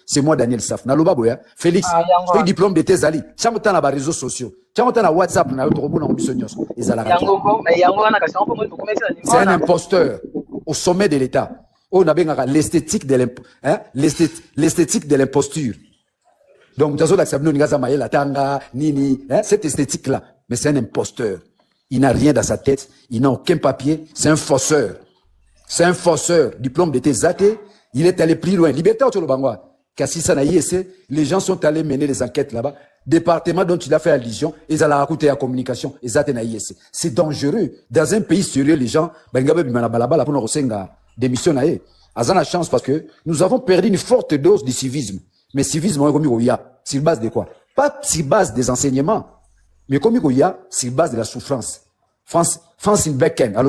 C'est moi, Daniel Saf. Naloba boya. Félix, tu diplôme de tes alliés. Tu as dans les réseaux sociaux. Tu as dans WhatsApp. C'est un imposteur au sommet de l'État. On a bien l'esthétique de l'imposture. Donc, cette esthétique-là, mais c'est un imposteur. Il n'a rien dans sa tête. Il n'a aucun papier. C'est un fausseur. C'est un fausseur. Diplôme de tes athées. Il est allé plus loin. Liberté au Bangwa. Les gens sont allés mener les enquêtes là-bas. Département dont il a fait allusion, ils allaient raconter la communication. C'est dangereux. Dans un pays sérieux, les gens, démission. Ils ont la chance parce que nous avons perdu une forte dose de civisme. Mais civisme, sur base de quoi? Pas sur base des enseignements, mais comme il y a, sur base de la souffrance. Francine Becken,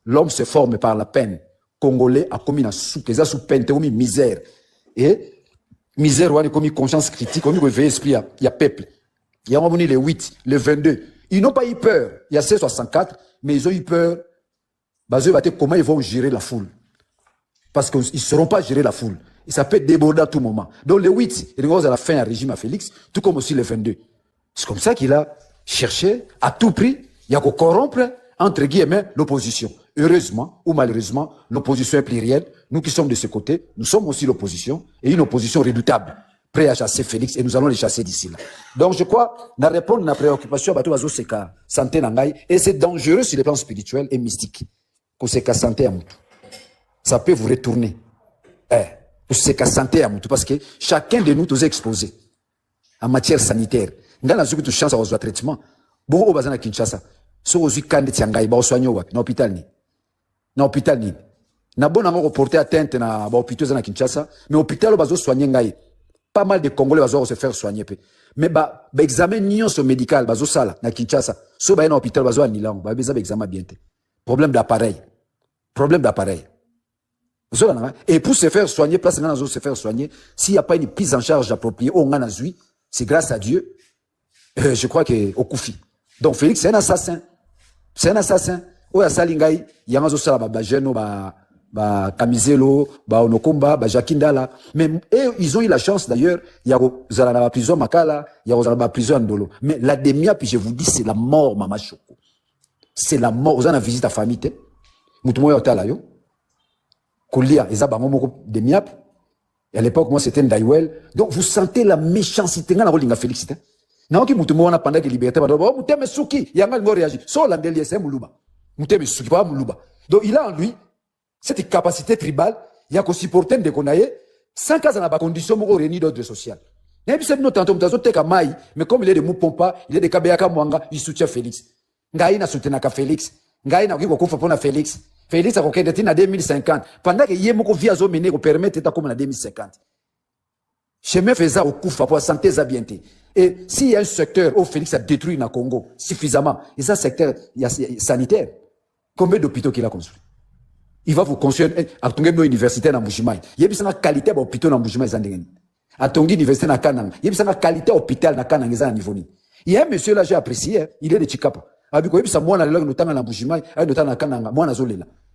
l'homme se forme par la peine. Congolais a commis sous peine, misère. Et misère, on a commis conscience critique, on a veillé esprit, il y a peuple. Il y a les 8, les 22. Ils n'ont pas eu peur. Il y a 64, mais ils ont eu peur. Comment ils vont gérer la foule? Parce qu'ils ne sauront pas gérer la foule. Et ça peut déborder à tout moment. Donc les 8, ils vont à la fin à régime à Félix, tout comme aussi les 22. C'est comme ça qu'il a cherché, à tout prix, il y a qu'à corrompre, entre guillemets, l'opposition. Heureusement ou malheureusement, l'opposition est plurielle. Nous qui sommes de ce côté, nous sommes aussi l'opposition, et une opposition redoutable, prêt à chasser Félix, et nous allons les chasser d'ici là. Donc je crois, na répondre à la préoccupation, santé nangai, et c'est dangereux sur les plans spirituels et mystiques. Pour ce cas santé à moutou. Ça peut vous retourner. Pour ce cas santé à moutou, parce que chacun de nous est exposé en matière sanitaire. Nous avons une chance à avoir traitement. Bon, au bazana Kinshasa, si vous avez un tiangai, vous soignez dans l'hôpital ni. Dans l'hôpital ni. Na bon nango reporter atteinte na hôpital za Kinshasa, mais hôpital bazo soigner ngai. Pas mal de Congolais bazo se faire soigner pe. Mais examen nion so médical bazo sala na Kinshasa. So ba na hôpital bazo anilango, ba beza examen bien te. Problème d'appareil. Problème d'appareil. Et pour se faire soigner, place dans se faire soigner, s'il n'y a pas une prise en charge appropriée, c'est grâce à Dieu, je crois que au Koufi. Donc Félix, c'est un assassin. C'est un assassin. Oya salingai, yangazo sala ba jeno ba Kamizelo, ba Onokomba, ba Jakindala. Mais ils ont eu la chance d'ailleurs, il y a la prison Makala, il y a la prison Ndolo. Mais la demia, puis je vous dis, c'est la mort, Mama Choko. C'est la mort. Vous en avez visité ta famille, te? Moutumoyo Talayo. Koulia, ils ont des miap. Et à l'époque, moi, c'était Ndaïwel. Donc, vous sentez la méchanceté. Nga na rolinga Félix, te? Naoki mutumo wana pendant que liberté ba do muteme suki yanga ngo réagir so landeli c'est muluba muteme suki pas muluba. Donc il a en lui cette capacité tribale, il y a qu'on supporter de konaye sans cas na ba condition mo réunir d'ordre social. Et puis c'est notre tanto mutazo teka mai, mais comme il est de Mupompa, il est de Kabeyaka Mwanga, il soutient Félix. Ngai na soutenaka Félix, ngai na ko kufa pona Félix. Félix a kokende na 2050 pendant que yemoko via zo mené ko permettre ta comme na 2050. Chemin faisant au coup pour santé zabienté. Et s'il y a un secteur où Félix a détruit le Congo suffisamment, et ça secteur sanitaire, combien d'hôpitaux qu'il a construit? Il va vous construire à Tongi université dans Mbujimaï. Il y a une qualité d'hôpital dans Mbujimaï. À Tongi université dans Kanang, il y a une qualité d'hôpital dans Kanang à niveau. Il y a un monsieur là, j'ai apprécié, il est de Chikapa. Il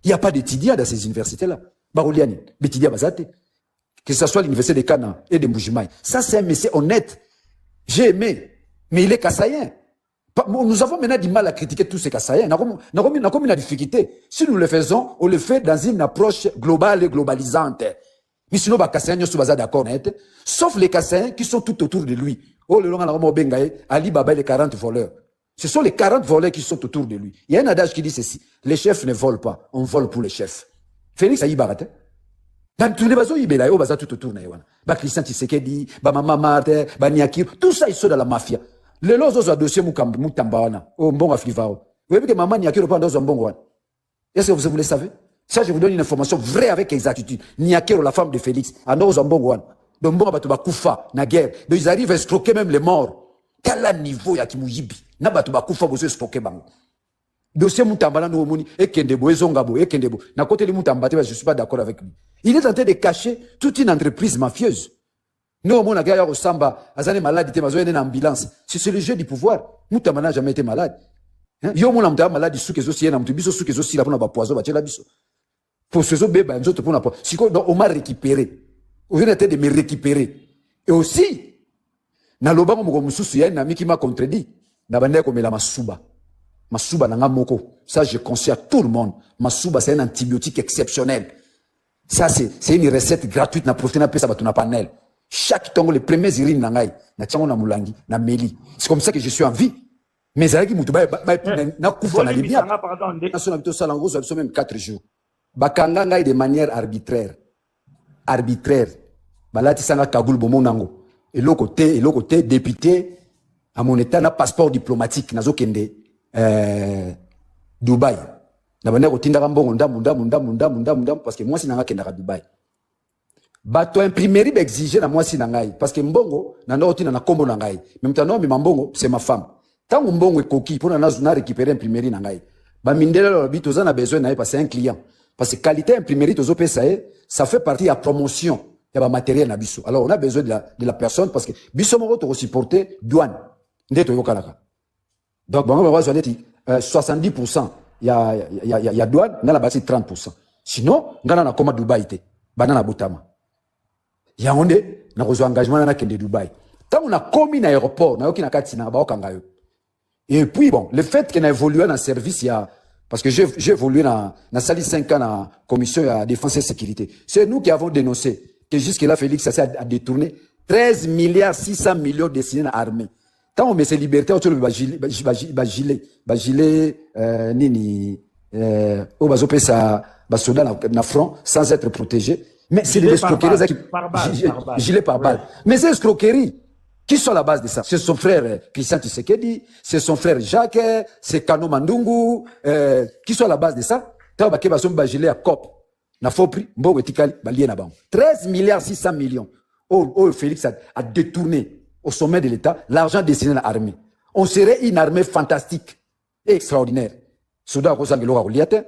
n'y a pas d'étudiants dans ces universités-là. Barouliani, d'étudiants basate. Que ce soit l'université de Kanang et de Mbujimaï. Ça, c'est un monsieur honnête. J'ai aimé, mais il est kassaïen. Nous avons maintenant du mal à critiquer tous ces kassaïens. Nous avons une difficulté. Si nous le faisons, on le fait dans une approche globale et globalisante. Mais sinon, les kassaïens ne sont pas d'accord. Sauf les kassaïens qui sont tout autour de lui. Oh, le long Ali Baba et les 40 voleurs. Ce sont les 40 voleurs qui sont autour de lui. Il y a un adage qui dit ceci. Les chefs ne volent pas. On vole pour les chefs. Félix Aïbarate. Dans tous les bateaux, il y a tout autour. Christian Tshisekedi, Mama Mate, Niakir, tout ça, ils sont dans la mafia. Les lots ont dossier Moutambawana, au bon Afrivao. Vous voyez que Maman Niakir pas dans un bon one. Est-ce que vous le savez? Ça, je vous donne une information vraie avec exactitude. Niakir, la femme de Félix, à dans un bon one. Donc, bon, Batouba Koufa, na guerre. Donc, ils arrivent à escroquer même les morts. Quel niveau y'a qui mouyibi? Na Batouba Koufa, vous escroquez bango. Dossier Moutambala no moni et Kendebo et Zongabo et Kendebo. Na côté de Moutambate, je suis pas d'accord avec lui. Il est en train de cacher toute une entreprise mafieuse. Nous, on a gagné au Samba, Azane malade, il était une ambulance. C'est le jeu du pouvoir. Moutambala n'a jamais été malade. Yo mon amta malade, sous que aussi un amtu biso sous que aussi la pour poison, bah la biso. Pour ce bébé, nous autres pour la si on m'a récupéré. Aujourd'hui, de me récupérer. Et aussi, na lobango moko mususu ya na miki m'a contredit. Na bande ko mela masuba. Masuba na moko. Ça, je conseille à tout le monde. Masuba, c'est un antibiotique exceptionnel. Ça, c'est une recette gratuite na profiter na pesa batuna panel. Chaque tongo, les premiers urines na ngai, na tiango na mulangi, na meli. C'est comme ça que je suis en vie. Mais ça qui mutu na kufa na libia. Na sona bito sala ngozo biso même 4 jours. Bakanga ngai de manière arbitraire. Arbitraire. Balati sanga kagul bomo nango. Et l'autre côté, député, à mon état, na passeport diplomatique, nazo kende, Dubaï. Na bande ko tinda mbongo ndam parce que moi si nanga kenda Dubaï. Bato imprimerie exiger na moi si nangai parce que mbongo na ndo tina na kombo nangai. Même tano mi mbongo c'est ma femme. Tant mbongo e koki pour na récupérer imprimerie nangai. Ba mindela lo bito za na besoin na parce que un client. Parce que qualité imprimerie tozo pesa ça fait partie de la promotion. Il y a matériel na biso. Alors on a besoin de la personne parce que biso moko to supporter douane. Ndeto yo kalaka. Donc bon on va voir 70% il y a douane, na la base 30%. Sinon, ngana na koma Dubaï te. Banana butama. Ya onde na kozo engagement na kende Dubaï. Tant on a commis na aéroport, na yoki na kati na ba okanga yo. Et puis bon, le fait qu'on a évolué dans le service, il y a parce que j'ai évolué dans sali 5 ans dans la commission de défense et sécurité. C'est nous qui avons dénoncé que jusque-là, Félix a détourné 13 milliards 600 millions destinés à l'armée. Tant on met ces libertés, on a gilet, nini, on va zoper ça, soda na front, sans être protégé. Mais c'est des escroqueries. Gilet par balle. Mais c'est escroquerie. Qui sont à la base de ça? C'est son frère Christian Tshisekedi, c'est son frère Jacques, c'est Kano Mandungu, qui sont à la base de ça? Tant que bason ba gilet à COP. Na faux prix, mbo etikali balie na bango. 13 milliards 600 millions. Oh, Félix a détourné au sommet de l'État l'argent destiné à l'armée. On serait une armée fantastique et extraordinaire. Souda ko sangelo ka liate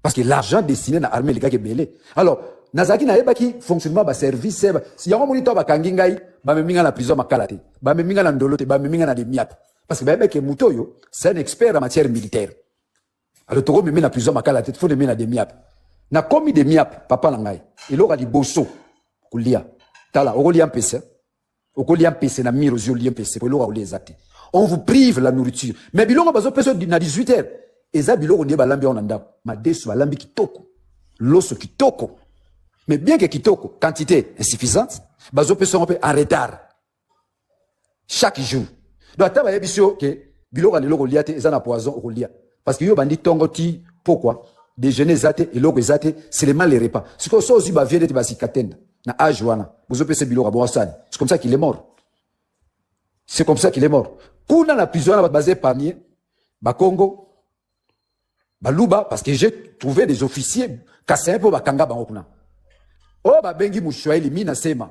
parce que l'argent destiné à l'armée les gars qui belé. Alors, nazaki na yebaki fonctionnement ba service si yango monito ba kangi ngai ba meminga na prison makala te. Ba meminga na ndolo te, ba meminga na demiap. Parce que ba yebaki mutoyo, c'est un expert en matière militaire. Alors toko memi na prison makala te, faut de na demiap. Na komi de miap papa nangai iloko di boso kulia tala okolia mpese na miro zio lia mpese pour iloko les actes on vous prive la nourriture mais biloko bazo peso na 18h eza biloko ndie balambi on ndako madesu balambi kitoko loso kitoko mais bien que kitoko quantité insuffisante bazo peso on peut en retard chaque jour donc ata ba yebisio que biloko leloko lia te eza na poison okolia parce que yo bandi tongo ti pourquoi déjeuner zate et l'autre zate c'est les mal les repas ce que ça aussi ba vieux de basi katenda na âge wana vous opé ce bilo ka boasani c'est comme ça qu'il est mort kuna na prison na basé parmi ba Congo ba Luba parce que j'ai trouvé des officiers kassin pour ba kanga bango kuna oh ba bengi mushwaili mina sema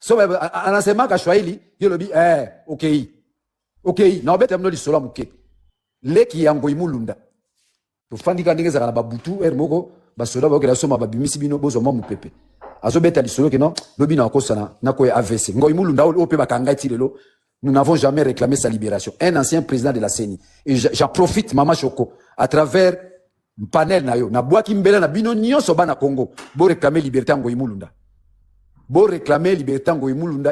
so anasema ka shwaili yolobi OK na beta mno lisola muke leki yango imulunda fandi ka ndenge zaka na babutu moko basoda ba okela soma babimisi bino bozo mwa mupepe azobeta lisolo ke non lobi na kosana na ko AVC ngoy mulunda ope bakanga tirelo nous n'avons jamais réclamé sa libération un ancien président de la CENI et j'en profite Mama Choko à travers panel na yo na boaki mbela na bino nyonso bana Congo bo réclamer liberté ngoy mulunda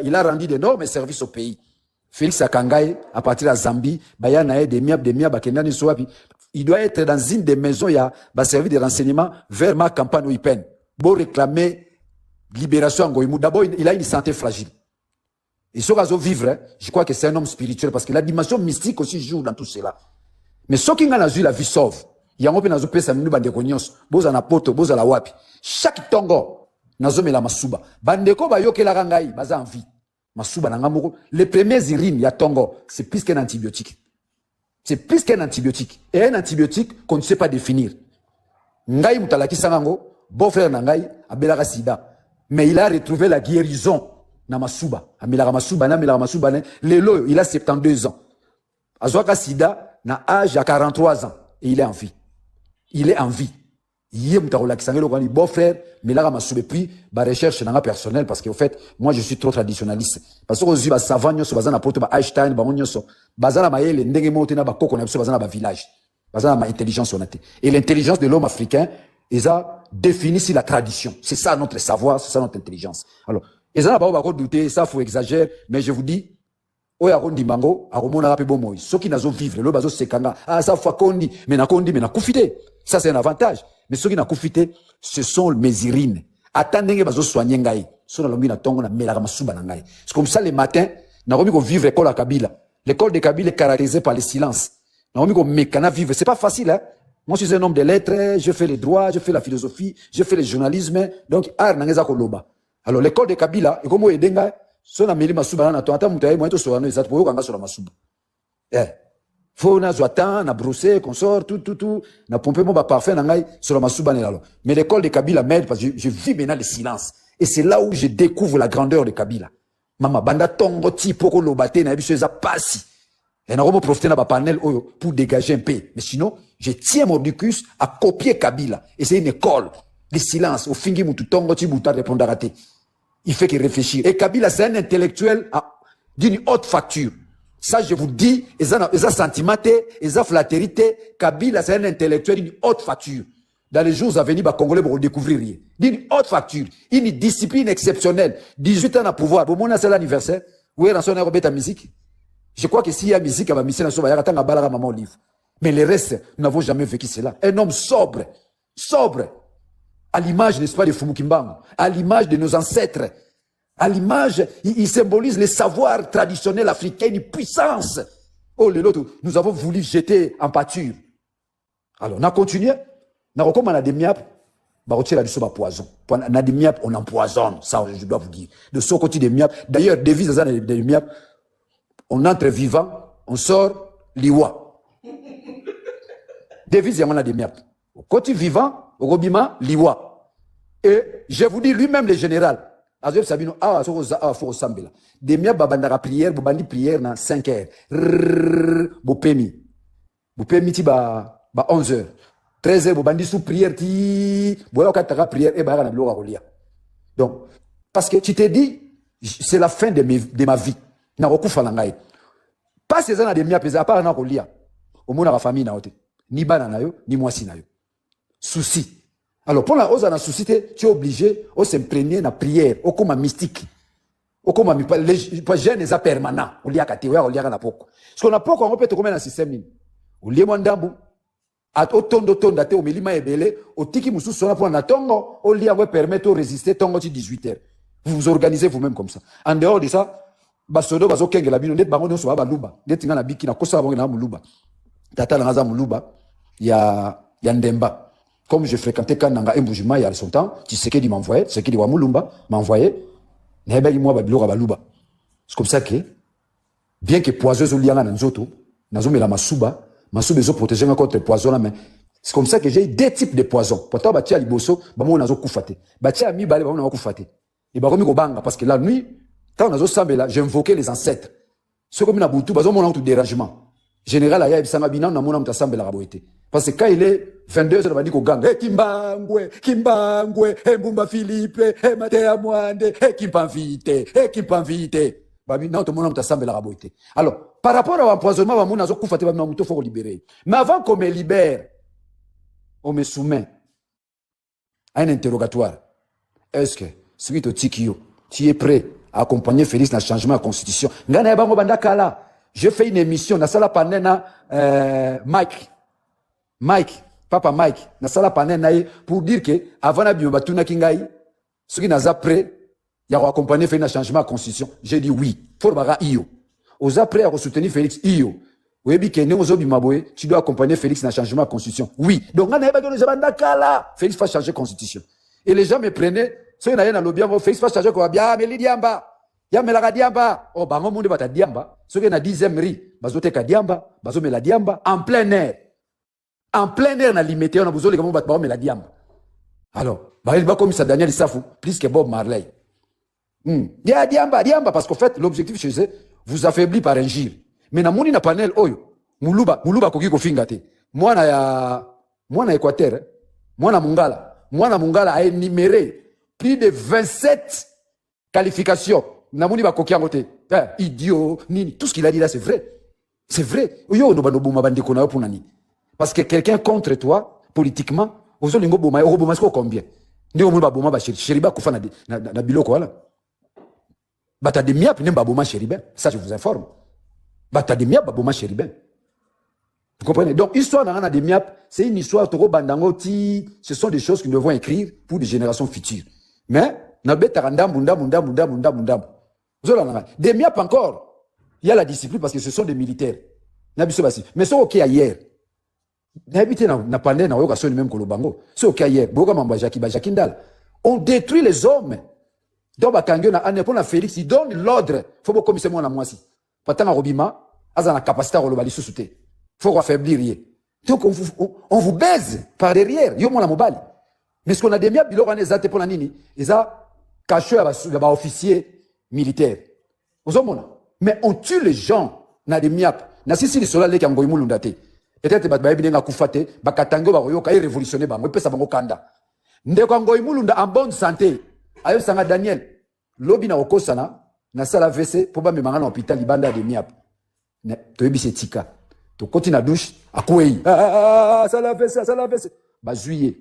il a rendu d'énormes services au pays Félix Akangaye à partir de Zambie bayana de miab bakenda ni soapi. Il doit être dans une des maisons, il y a un service de renseignement vers ma campagne où il peine. Pour réclamer libération en Goïmou. D'abord, il a une santé fragile. Et ce qu'il vivre, je crois que c'est un homme spirituel parce que la dimension mystique aussi joue dans tout cela. Mais ce qui a la vie sauve, il y a un peu dans le minu bandeko nyos, boza na poto, boza la wapi. Chaque tongo, nazo la masuba. Bandeko ba yoke la rangai, baza en vie. Masuba na ngamoko. Les premiers urines, il y a tongo, c'est plus qu'un antibiotique. C'est plus qu'un antibiotique. Et un antibiotique qu'on ne sait pas définir. Ngai mutalaki sangango, beau-frère Nangai, abelaka sida. Mais il a retrouvé la guérison na masuba. Amelaka masuba, lelo, il a 72 ans. Azwaka sida, na âge à 43 ans. Et il est en vie. Yé mutalaki sangelo kwani beau-frère, melaka masuba. Et puis, ba recherche nanga personnelle, parce qu'au fait, moi je suis trop traditionnaliste. Parce que aux yeux, ba savant nyoso, bazana poto, ba Einstein, ba nyoso. Bazana maele ndenge mote na bakoko na biso bazana ba village bazana ma intelligence onate et l'intelligence de l'homme africain eza définissent la tradition. C'est ça notre savoir, c'est ça notre intelligence. Alors, ils n'ont pas douter, ça faut exagérer, mais je vous dis, oya kondi mango akomona rape bomoyi soki nazo vivre le bazo sekanga ça fa kondi mais na kufite, ça c'est un avantage, mais soki na kufite ce sont mes urines attendenge bazo soigner ngai so na longi na tongo na melaka masuba na ngai. C'est comme ça les matins na komi ko vivre école à Kabila. L'école de Kabila est caractérisée par le silence. Na komi ko mekana vivre, c'est pas facile hein. Moi je suis un homme de lettres, je fais les droits, je fais la philosophie, je fais le journalisme, donc art nangeza ko loba. Alors l'école de Kabila et comme edenga so na meli masuba na to ata mutaye mo to so na ezat po kanga so na masuba faut na zwatan na brosser consort tout na pomper mon ba parfum na ngai so na masuba na lalo. Mais l'école de Kabila m'aide parce que je vis maintenant le silence et c'est là où je découvre la grandeur de Kabila. Mama banda tongo ti poko lobate na biso eza pasi et na romo profiter na ba panel oyo pour dégager un peu, mais sinon je tiens mon ducus à copier Kabila et c'est une école de silence au fingi mutu tongo ti buta répondre raté. Il fait que réfléchir. Et Kabila, c'est un intellectuel d'une haute facture. Ça, je vous dis, ils ont sentimenté, ils ont flatérité. Kabila, c'est un intellectuel d'une haute facture. Dans les jours à venir, les Congolais vont découvrir rien. D'une haute facture. Une discipline exceptionnelle. 18 ans à pouvoir. Pour moi, c'est l'anniversaire. Où est son aérobête à musique? Je crois que s'il y a musique, il y a musique, il y a maman au livre. Mais le reste, nous n'avons jamais vécu cela. Un homme sobre. Sobre. À l'image, n'est-ce pas, de Fumukimbangu, à l'image de nos ancêtres, à l'image, il symbolise le savoir traditionnel africain, une puissance. Oh, nous avons voulu jeter en pâture. Alors, on a continué. On a comme on a des miapes, on a poison. On a des miapes, on empoisonne. Ça, je dois vous dire. De ce côté des miapes, d'ailleurs, devise des miapes, on entre vivant, on sort liwa. Devise, on a des miapes. Au côté vivant, Robima, Liwa. Et je vous dis, lui-même, le général, Azeb Sabino, faut sambela. Demia babandara prière, bobandi prière na 5 heures. Bopemi. Bopemi ti ba 11 heures. 13 heures, bobandi sous prière ti, boya kataka prière, et ba na bloka kolia. Donc, parce que tu t'es dit, c'est la fin de ma vie. Na rokufa na ngai. Pas ces années de mia pesa, à part na kolia. Au monde la famille na ote. Ni bana na yo, ni mwasi na yo. Souci. Alors, pour la hausse en souci, tu es obligé de s'imprégner dans la prière, au comme mystique. Au comme les jeunes sont permanents. On lit à Kati, on lit à Napoko. Ce qu'on a pas, on peut te commettre dans le système. On lit à Ndambu. À autant d'autres datés, au Melima et Belé, au Tiki Moussou, on a pour un tongo, on lit à vous permettre de résister tongo 18 heures. Vous vous organisez vous-même comme ça. En dehors de ça, Basodo, Baso Keng, la bino, net bango, soit Baluba. Net na biki, na kosa bango na Muluba. Tata na Naza Muluba, il y a Ndemba. Comme je fréquentais Kananga et Mbujima il y a son temps, tu sais qu'il m'envoyait, ce qu'il Mulumba m'envoyait, c'est comme ça que, bien que poiseuse ou lianga nanzoto, nazome la masuba ezo protéger contre poison, mais c'est comme ça que j'ai deux types de poisons. Pourtant, batia liboso, bamo nazo kufate. Batia mi bale, bamo nazo kufate. Et baromi ko banga, parce que la nuit, quand nazo sambela, j'invoquais les ancêtres. Ce comme na boutou, bazo mon tout dérangement. Général Aya Ibsama Bina, na mona mta sambela raboete. Parce que quand il est 22h, on va dire qu'au gang, Kimbangwe, Mbumba Philippe, Matea Mwande, Kimpanvite. Babi, non, tout le monde a semblé la raboité. Alors, par rapport à l'empoisonnement, on a fait il faut libérer. Mais avant qu'on me libère, on me soumet à un interrogatoire. Est-ce que, ce qui est Tikio, tu es prêt à accompagner Félix dans le changement de la Constitution? Je fais une émission, dans la panena, Papa Mike, dans la panena, pour dire que, avant la biobatuna kingai, ce qui n'a prêt, il y a accompagné Félix dans le changement de la Constitution. J'ai dit oui. Faut baga Io. Aux après à soutenir Félix Io. Oui, tu dois accompagner Félix dans le changement de la Constitution. Oui. Donc, Félix va changer la Constitution. Et les gens me prenaient, ceux qui n'ont lobby, Félix va changer quoi? Bien, mais Diamba. Ya me la Diamba. Oh, bah, mon monde va ta Diamba. Ceux qui ont 10e riz, bazote ka Diamba, bazome la Diamba, en plein air. En plein air, on a limité, on a besoin de comment battre, mais la Diamba. Alors, bah, il va comme ça, Daniel Safou, plus que Bob Marley. Ya Diamba, parce qu'en fait, l'objectif chez eux, vous affaiblit par un gire. Mais na moni na panel, oyo, muluba koki ko fingate. Moi na Équateur, moi na Mungala a énuméré plus de 27 qualifications. Na moni ba koki angote. Idiot, nini, tout ce qu'il a dit là, c'est vrai. C'est vrai. Oyo no banobu mabandi kona pour nani. Parce que quelqu'un contre toi, politiquement, Ozo lingo boma oko boma siko combien ndeko mona ba boma ba Chériba kufa na biloko wala bata de miap ne ba boma Chériba, ça je vous informe. Bata de miap ba boma Chériba. Vous comprenez? Donc histoire na de miap, c'est une histoire toko bandango ti, ce sont des choses que nous devons écrire pour des générations futures. Mais na beta ndam. Des miap encore, il y a la discipline parce que ce sont des militaires. Mais c'est ok hier. Même c'est ok hier. On détruit les hommes. Donc na Félix, il donne l'ordre. Faut pas commissaire moi na moi si. Patana Robima, azana capacité à relever sous-souté. Faut affaiblir. Donc on vous baise par derrière. Yo mon mobile. Mais ce qu'on a des miap biloko na ezate pona nini? Eza caché à ba officier militaire. Mais on tue les gens na des miap. Na sisi li sola leki ngoy mulunda te. Peut-être bat ba binga kufate, ba katango ba yoka révolutionner ba, mo pesa bango kanda. Ndeko ngoy mulunda en bonne santé. Ayo sanga Daniel. Lobi na okosana na sala VC pour ba memanga na hôpital libanda de miap. Ne to yebise tika. To koti na douche akwei. Sala VC. Ba juillet.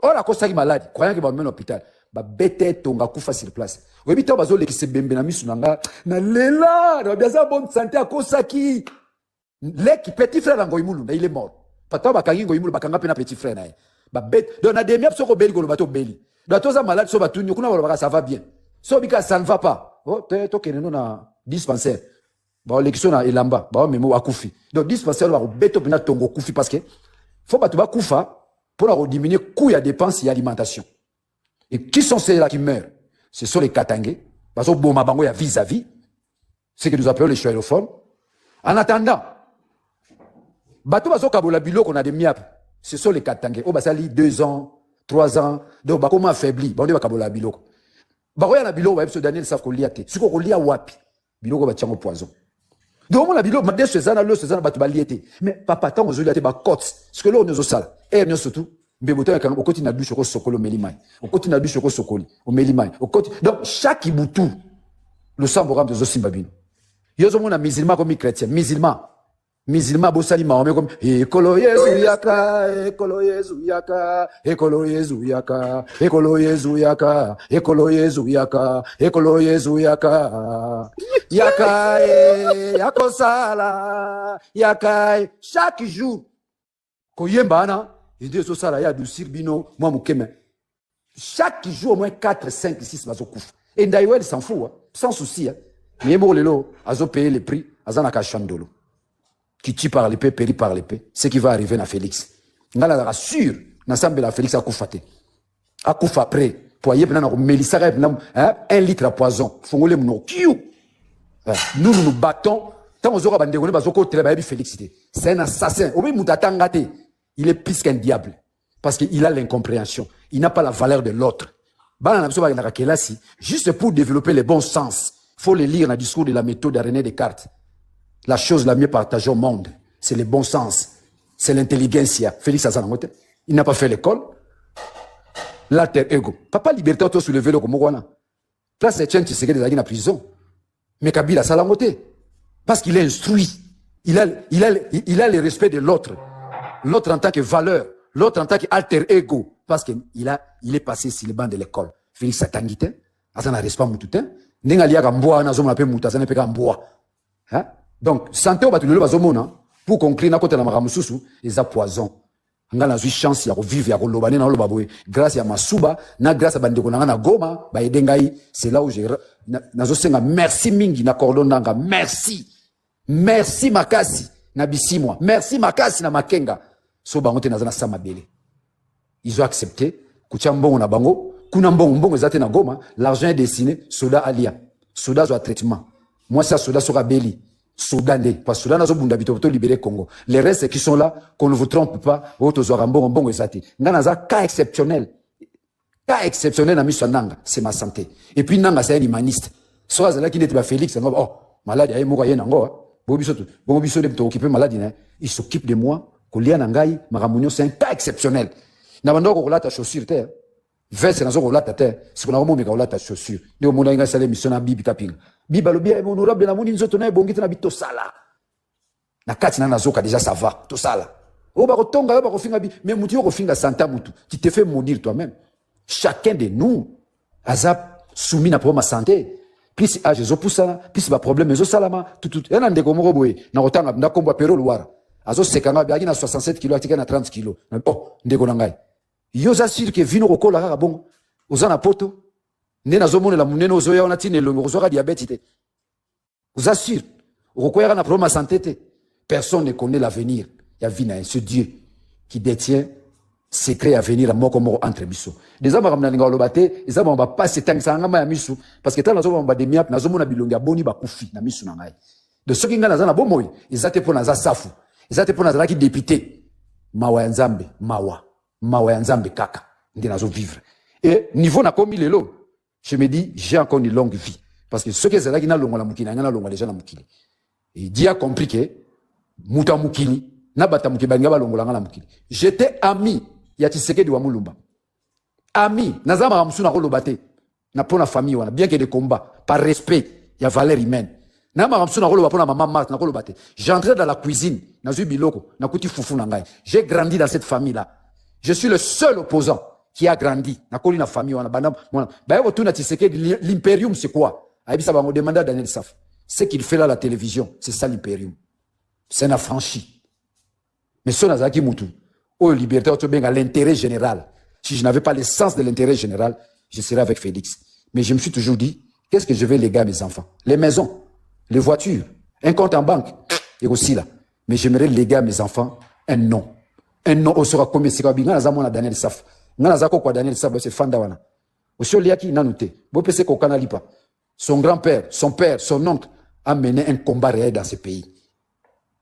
Oh la kosa ki malade, croyant que ba mena hôpital. Ba bête tonga kufa sur place. Webi to bazo leki se bembe na misu nanga na lela, na biasa bonne santé akosaki. Leki petit frère ngoy mulunda il est mort. Pata ba kangi ngoy mulunda bakanga pe na petit frère na. Ba bête donc na demi soko beli ko bato beli. Donc toza malade so batu nyokuna ba ça va bien. So bika ça ne va pas. Oh to keneno na dispensaire. Ba leki so na elamba, ba memo akufi. Donc dispensaire ba beto pena tongo kufi parce que faut batu ba kufa pour diminuer coût ya dépenses et alimentation. Et qui sont ceux-là qui meurent? Ce sont les Katangais. Parce que bon mabango ya vis-à-vis. Ce que nous appelons les chouérophones. En attendant, bateau baso kabola bilo qu'on a des miap. Ce sont les Katangais. Oh basali 2 ans, 3 ans. Donc bako ma affaibli. Bande ba kabola bilo. Bako ya na bilo ba Daniel savent qu'on lia te. Ce qu'on lia wapi. Bilo ko ba tiango poison. Donc on a bilo madé Cezana le Cezana batu ba liete. Mais papa tant aux liate ba côte. Ce que l'on nous sala. Et nous surtout Mbeboto quand on continue à douche au sokolo melimai. On continue à douche au sokoli, au melimai. Donc chaque ibutu le samboram de Zosimbabino. Yozo mona musulman comme chrétien, musulman bosali maome comme ekolo Yesu yaka, ekolo Yesu yaka, ekolo Yesu yaka, ekolo Yesu yaka, ekolo Yesu yaka, ekolo Yesu yaka. Yaka yakosala, yaka chaque jour koyemba na il dit ça là, il y a du sirbino, moi mon chaque jour au moins 4, 5, 6 bazokouf. Et d'ailleurs il s'en fout, hein, sans souci. Hein. Mais bon lelo, azo payer les prix, azana chandolo. Qui tue par l'épée, périt par l'épée. Ce qui va arriver à Félix. Ngala la sûr, n'ensemble la Félix a koufate. A kouf après, poyer pendant na melissa hein, 1 litre à poison. Fongole mno kiou. Nous nous battons tant aux aura bandegone bazoko télé Félix. C'est un assassin. Obi mutatangate. Il est plus qu'un diable. Parce qu'il a l'incompréhension. Il n'a pas la valeur de l'autre. Juste pour développer le bon sens, il faut le lire dans le discours de la méthode de René Descartes. La chose la mieux partagée au monde, c'est le bon sens. C'est l'intelligentsia. Félix Azanamote. Il n'a pas fait l'école. L'alter ego. Papa liberté auto soulevé le comme Rwanda. Place c'est Tchèque qui est en prison. Mais Kabila Salamote. Parce qu'il est instruit. Il a le respect de l'autre. L'autre en tant que valeur, l'autre en tant qu'alter ego, parce qu'il est passé sur le banc de l'école. Félix Satangite, Azana Respa Moututin, Nengalia Gamboa, Nazoma Pe Moutazana Pe Gamboa. Donc, santé au batu le bazomona, pour conclure, na côté la maramususu, ils a poison. Ngana zui chance ya revivre, ya rolobane na lobaboué, grâce à Masuba, na grâce à Bandeko na Goma, ba edengai, c'est là où j'ai, nazosenga, merci Mingi, na cordon nanga, merci. Merci Makasi, na Bisimwa, merci Makasi na Makenga. So bangote nazana sama bele. Ils ont accepté. Kucha mbongo na bango. Kuna mbongo zate na Goma. L'argent est destiné. Soda alia. Soda zo a traitement. Moi ça soda sera beli. Soda ne. Parce que soda nazo bunda bito to libérer Congo. Les restes qui sont là, qu'on ne vous trompe pas. Auto zo mbongo zate. Ngana cas exceptionnel. Cas exceptionnel na miswananga. C'est ma santé. Et puis nanga c'est un humaniste. Soit là qui n'était pas Félix. Oh malade aye moko ye nango. Bobiso de t'occuper malade. Il s'occupe de moi. Kolia nangai maramunyo c'est un cas exceptionnel. Na bandoko kolata chaussure terre. Veste nazo kolata terre. Si kuna omo meka kolata chaussure. Ndio mona inga sale mission na bibi kapinga. Biba lo bien honorable na muni nzoto na bongita na bito sala. Na kati na nazoka déjà ça va. To sala. Oh, bah, otonga, bah, ofinga bi. Mais mouti, ofinga santa moutou. Tu te fais maudire toi-même. Chacun de nous, azap, soumis na problème à santé. Plus âge, zo poussana, plus ba problème, zo salama, tout. Yana ndeko moko boye, na otanga, na kombo pero luara. Azo sekanga, biagi na 67 kilos, atika na 30 kilos. Oh, ndeko nangai. Yo assure que vino kokola kaka bongo. Ozana poto. Nena zomone la munene ozoya on atine le ozoka diabète. Vous assure, okoya na problème à santé. Personne ne connaît l'avenir. Il y a vina, ce Dieu qui détient secret à venir à moko moko entre biso. Des hommes ramna ninga lobate, les hommes va pas s'éteindre ça ngama ya misu parce que tant nazo ba de miap nazo mona bilonga boni ba kufi na misu na ngai. De ceux qui ngana za na bomoy, ils étaient pour na za safu. Ils étaient pour na za ki député. Mawa ya Nzambe, mawa ya Nzambe kaka. Ndi nazo vivre. Et niveau na komi lelo, je me dis j'ai encore une longue vie parce que ceux qui sont là qui na longo la mukili, ngana longo déjà na mukili. Et Dieu a compris que muta mukili na bata mukili ba ngaba longo la ngana mukili. J'étais ami ya Tshisekedi wa Mulumba. Ami, nazama ramsuna ko lobate. Na pona famille wana, bien que des combats, par respect, il y a valeur humaine. Na ma ramsuna ko lobate na maman Marthe na ko lobate. J'entrais dans la cuisine, na zui biloko, na kuti fufu na ngai. J'ai grandi dans cette famille là. Je suis le seul opposant qui a grandi. Na koli na famille wana banda mwana. Ba yo tuna Tshisekedi l'impérium c'est quoi? Aibisa ba mo demanda Daniel Saf. Ce qu'il fait là à la télévision, c'est ça l'impérium. C'est un affranchi. Mais ce nazaki mutu. Oh, liberté, à l'intérêt général. Si je n'avais pas le sens de l'intérêt général, je serais avec Félix. Mais je me suis toujours dit, qu'est-ce que je vais léguer à mes enfants? Les maisons, les voitures, un compte en banque, et aussi là. Mais j'aimerais léguer à mes enfants un nom. Un nom, on sera comme c'est comme Daniel Saf. Daniel Saf, c'est Fandawana. Aussi, Liaki Nanouté. Bopese Kokanalipa. Son grand-père, son père, son oncle a mené un combat réel dans ce pays.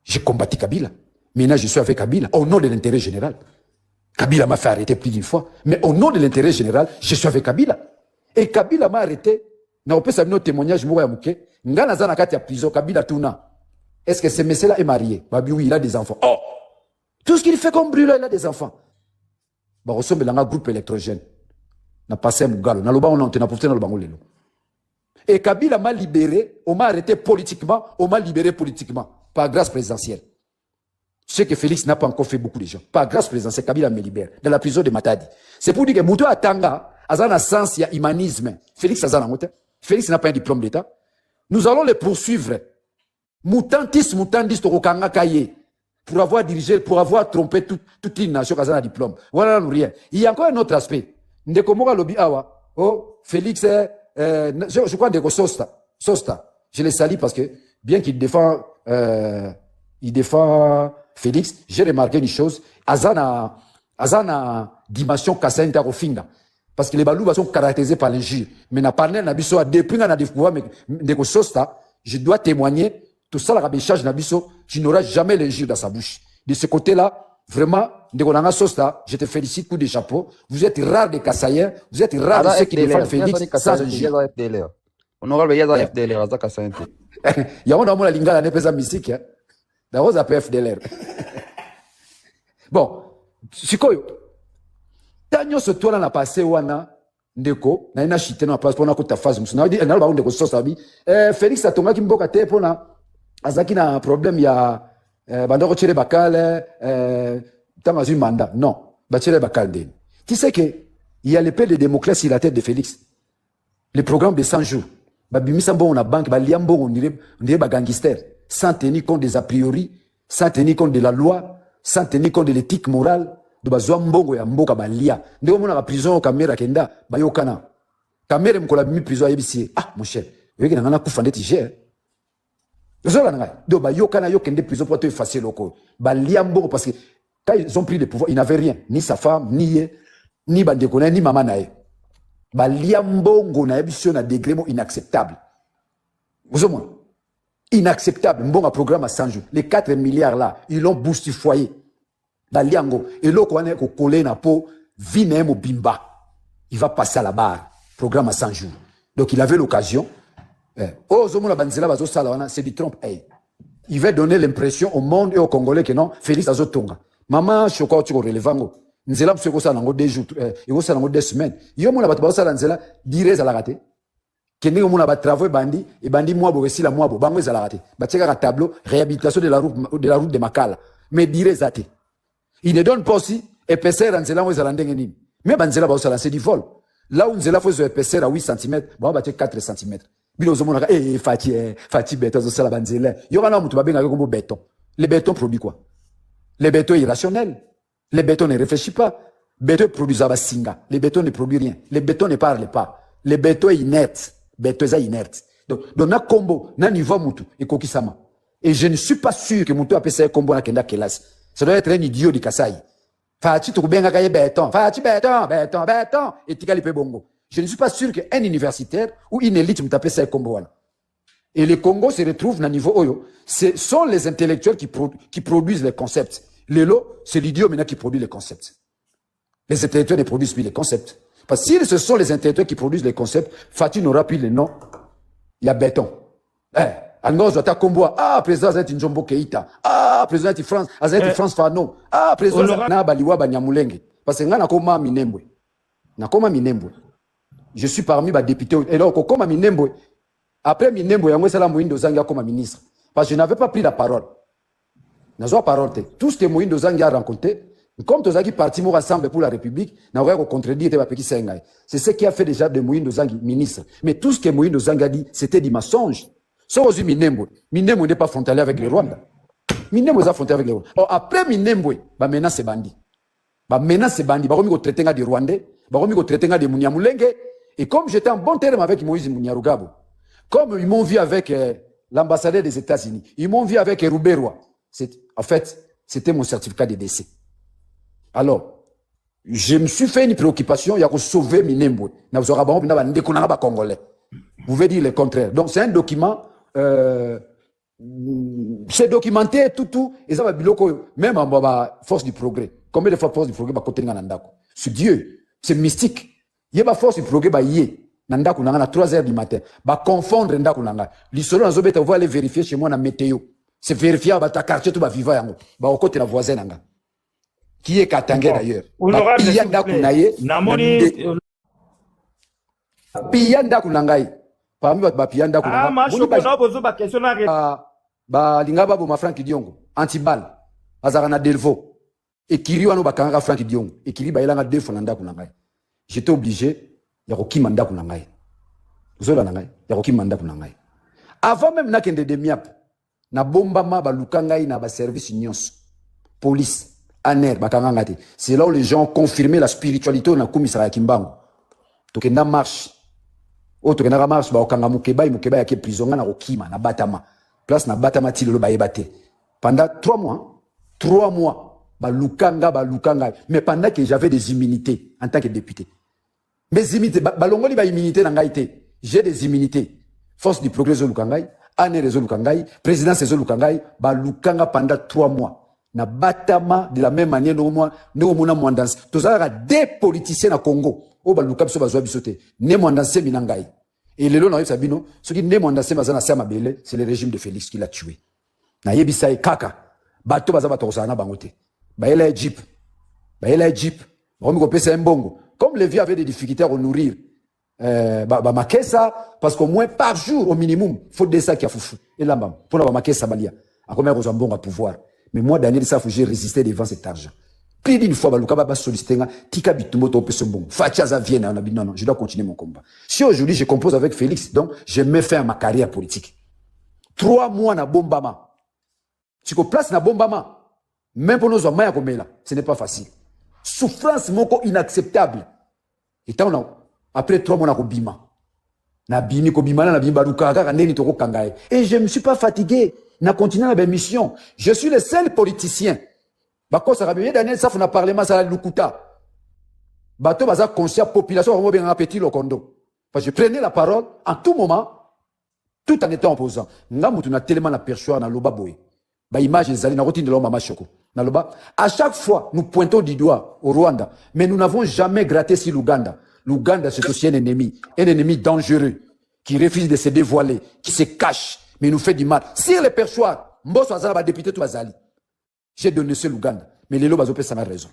J'ai combattu Kabila. Maintenant, je suis avec Kabila, au nom de l'intérêt général. Kabila m'a fait arrêter plus d'une fois, mais au nom de l'intérêt général, je suis avec Kabila. Et Kabila m'a arrêté. Na opé sa témoignage, moi, Mouké. Ngana zana kati ya prison, Kabila Touna. Est-ce que ce monsieur-là est marié? Babi, oui, il a des enfants. Oh! Tout ce qu'il fait comme brûleur, il a des enfants. Bah, ressemble à un groupe électrogène. Na passé Mugalo. Na loba, on a porté dans le bangolelo. Et Kabila m'a libéré, on m'a arrêté politiquement, on m'a libéré politiquement, par grâce présidentielle. Je sais que Félix n'a pas encore fait beaucoup de gens. Par grâce présidentielle, Kabila me libère. Dans la prison de Matadi. C'est pour dire que Moutou Atanga, Azana sens, il y a humanisme. Félix Azana Mouta. Félix n'a pas un diplôme d'État. Nous allons les poursuivre. Moutantis, Torokanga Kaye. Pour avoir dirigé, pour avoir trompé toute une nation, Azana diplôme. Voilà, nous rien. Il y a encore un autre aspect. Ndekomora Lobi Awa. Oh, Félix, je crois Ndeko Sosta. Je le salue parce que, bien qu'il défend, Félix, j'ai remarqué une chose, Azana dimension Kassaïnta Rofinga. Parce que les Balouba sont caractérisés par l'injure. Mais na parlé Nabiso a depuis qu'on a découvert, mais de Sosta, je dois témoigner, tout ça, la rabéchage Nabiso, tu n'auras jamais l'injure dans sa bouche. De ce côté-là, vraiment, de Sosta, je te félicite, coup de chapeau. Vous êtes rare des Kassaïens, vous êtes rare de ceux qui défendent Félix sans injure. Honorable Yaza FDLR, Aza Kassaïnte. Yawon a la lingala ne pesa musique, hein. D'abord, ça peut FDLR. Bon, Sikoyo. Tanyo se tola na passé wana ndeko na ina chité na passe pona ko ta phase musuna di na ba ndeko so sabi Félix atonga kimboka te pona azaki na problème ya bandoko tshire bakale tamazu mandat non ba tshire bakale. Tu sais que il y a l'épée de Démoclès sur la tête de Félix. Le programme de 100 jours ba bimisa mbongo na banque ba liambo on dirait ba gangster sans tenir compte des a priori, sans tenir compte de la loi, sans tenir compte de l'éthique morale. De bazwa mbongo ya mboka balia ndeko mona ba prison caméra kenda bayokana caméra mkola mi prison yebisi ah mon cher yeki ngana kufa ndeti je zola nanga do bayokana yokende prison pour te effacer loko balia mbongo parce que quand ils ont pris le pouvoir ils n'avaient rien ni sa femme ni bandeko ni maman nae balia mbongo na yebisi na degré mo inacceptable vous moins inacceptable mbongo programme à 100 jours les 4 milliards là ils l'ont boosté foyer Daliango, et l'autre, on est collé na po, vine mo bimba. Il va passer à la barre. Programme à 100 jours. Donc, il avait l'occasion. Oh, Zomona Banzela Bazo Salawana, c'est du Trump. Il va donner l'impression au monde et aux Congolais que non, Félix Azotonga. Maman, je suis encore relevant. Nzela, c'est ça, dans 2 jours, et ça, dans 2 semaines. Yo, mon abat, ça, Nzela, dire à la raté. Kende, mon abat, travail, bandi, et bandi, moi, si la moi, bango, à la raté. Bateka, tableau, réhabilitation de la route de Makala. Mais dire, zate. Il ne donne pas aussi épaisseur en Nzela où ils allaient. Mais Banzela va c'est du vol. Là où Nzela fait épaisseur à 8 cm, bon, bah, 4 cm. Fati béton, c'est la Banzela. Il y aura un homme qui va bien avec un béton. Les bétons produisent quoi? Les bétons irrationnels. Les bétons ne réfléchissent pas. Les bétons produisent à Singa. Les bétons ne produisent rien. Les bétons ne parlent pas. Les bétons sont inertes. Bétons sont inertes. Donc, na combo, na niveau mutu, et kokisama. Et je ne suis pas sûr que mutu appelle ça un combo na kenda kelas. Ça doit être un idiot de Kasaï. Fati to bien gagne béton. Fati béton. Et tikali pe bongo. Je ne suis pas sûr qu'un universitaire ou une élite me tape ça un combo. Et le Congo se retrouve na niveau oyo. Ce sont les intellectuels qui produisent les concepts. Les lots, c'est l'idiot maintenant qui produit les concepts. Les intellectuels ne produisent plus les concepts. Parce que si ce sont les intellectuels qui produisent les concepts, Fati n'aura plus le nom. Il y a béton. Angoz Wata Komboa. Ah, président Azati Njombo Keita. Ah, président Azati France Fano. Ah, président na Baliwa Banyamulenge. Parce que nakoma Minembwe. Nakoma Minembwe. Je suis parmi les députés. Et donc, comme Minembwe, après Minembwe, il y a Moïndo Zanga comme ministre. Parce que je n'avais pas pris la parole. Je n'ai pas parole. Tout ce que Moïndo Zanga a rencontré, comme tous ceux qui partis ensemble pour la République, n'a pas contredit. C'est ce qui a fait déjà de Moïndo Zanga ministre. Mais tout ce que Moïndo Zanga a dit, c'était du mensonge. Sauf aussi Minembwe. Minembwe n'est pas frontalier avec le Rwanda. Minembwe est frontalier avec le Rwanda. Après Minembwe, maintenant c'est bandit. Maintenant c'est bandit. Bah, on traité des Rwandais. Bah, on traité des Munyamulenge. Et comme j'étais en bon terme avec Moïse Munyarugabo, comme ils m'ont vu avec l'ambassadeur des États-Unis, ils m'ont vu avec Rouberwa. En fait, c'était mon certificat de décès. Alors, je me suis fait une préoccupation, il y a que sauver Minembwe. Congolais. Vous pouvez dire le contraire. Donc, c'est un document, c'est documenté tout, et ça va même en force du progrès. Combien de fois force du progrès va côté Nandako? C'est Dieu, c'est mystique. Il y a pas force du progrès, Nandaku nanga à 3 heures du matin. Confondre Nandaku nanga. L'histoire on va aller vérifier chez moi dans météo. C'est vérifiable, ta quartier tout va vivre yango. Au côté de la voisine nanga. Qui est Katangé d'ailleurs. Piyanda kunaye. Piyanda kunangai. Parmi votre piyanda kunangai. Ah, macho kono bozo ba question na lingaba bo ma Frank Diongo. Antibal. Azarana Delvo. Et kiri wano bakanga Frank Diongo. Et kiri ba yelanga 2 fois nanda kunangai. J'étais obligé ya kokimanda kunangai. Zola nangai. Ya kokimanda kunangai. Avant même na kende de miap. Na bombama ba lukangai na ba service nyons. Police. Aner, bakangangate. C'est là où les gens ont confirmé la spiritualité de la commissariat Kimbango. Donc, il y a marche. Autre que na marche, ba okanga mukeba ya ke prison na okima na batama. Place na batama ti le ba yebate. Pendant 3 mois, 3 mois, ba lukanga. Mais pendant que j'avais des immunités en tant que député. Mes immunités, ba longoli ba immunité na ngaité. J'ai des immunités. Force du progrès zo lukangai, aner zo lukangai, présidence zo lukangai, ba lukanga pendant 3 mois. Na batama de la même manière nous mona mwandance tozala des politiciens na Congo o baluka biso bazwa bisote ne mwandance minangai et lelo na yebisa bino soki ne mwandance bazana sama bele c'est le régime de Félix qui l'a tué na yebisa e kaka bato bazaba tozana na bangote ba yela Egypte ko pesa mbongo comme les vieux avaient des difficultés à nourrir makesa parce qu'au moins par jour au minimum faut des sacs à foufou et là pour la makesa balia a combien aux mbongo à pouvoir. Mais moi, Daniel Safou, j'ai résisté devant cet argent. Plus d'une fois, Baluka sollicité, Tika Bitumoto Pesombo, Fatiaza Vienne, non, je dois continuer mon combat. Si aujourd'hui je compose avec Félix, donc je mets fin à ma carrière politique. 3 mois na Bombama. Si on place na Bombama, même pour nos hommes, ce n'est pas facile. Souffrance moko inacceptable. Et après 3 mois na Bima. Na Bini Kobima, na Bimba Lukaga, Neni Toko Kangae. Et je ne me suis pas fatigué. Na continué la mission. Je suis le seul politicien. Bako Sarabé, Daniel Saf, on a parlé, mais ça Lukuta. Bato Baza conscient, population, on va bien appétit le condo. Parce que je prenais la parole en tout moment, tout en étant opposant. N'a tellement la perchoir dans l'Oba Boy. Ba image des alliés, na routine de l'homme Mama Choko. Dans l'Oba. À chaque fois, nous pointons du doigt au Rwanda, mais nous n'avons jamais gratté sur l'Ouganda. L'Ouganda, c'est aussi un ennemi dangereux, qui refuse de se dévoiler, qui se cache. Mais il nous fait du mal. Sur les perchoirs, Mbosso Azala, député Touazali. J'ai donné ce l'Ouganda. Mais les Lobazopé, ça a raison.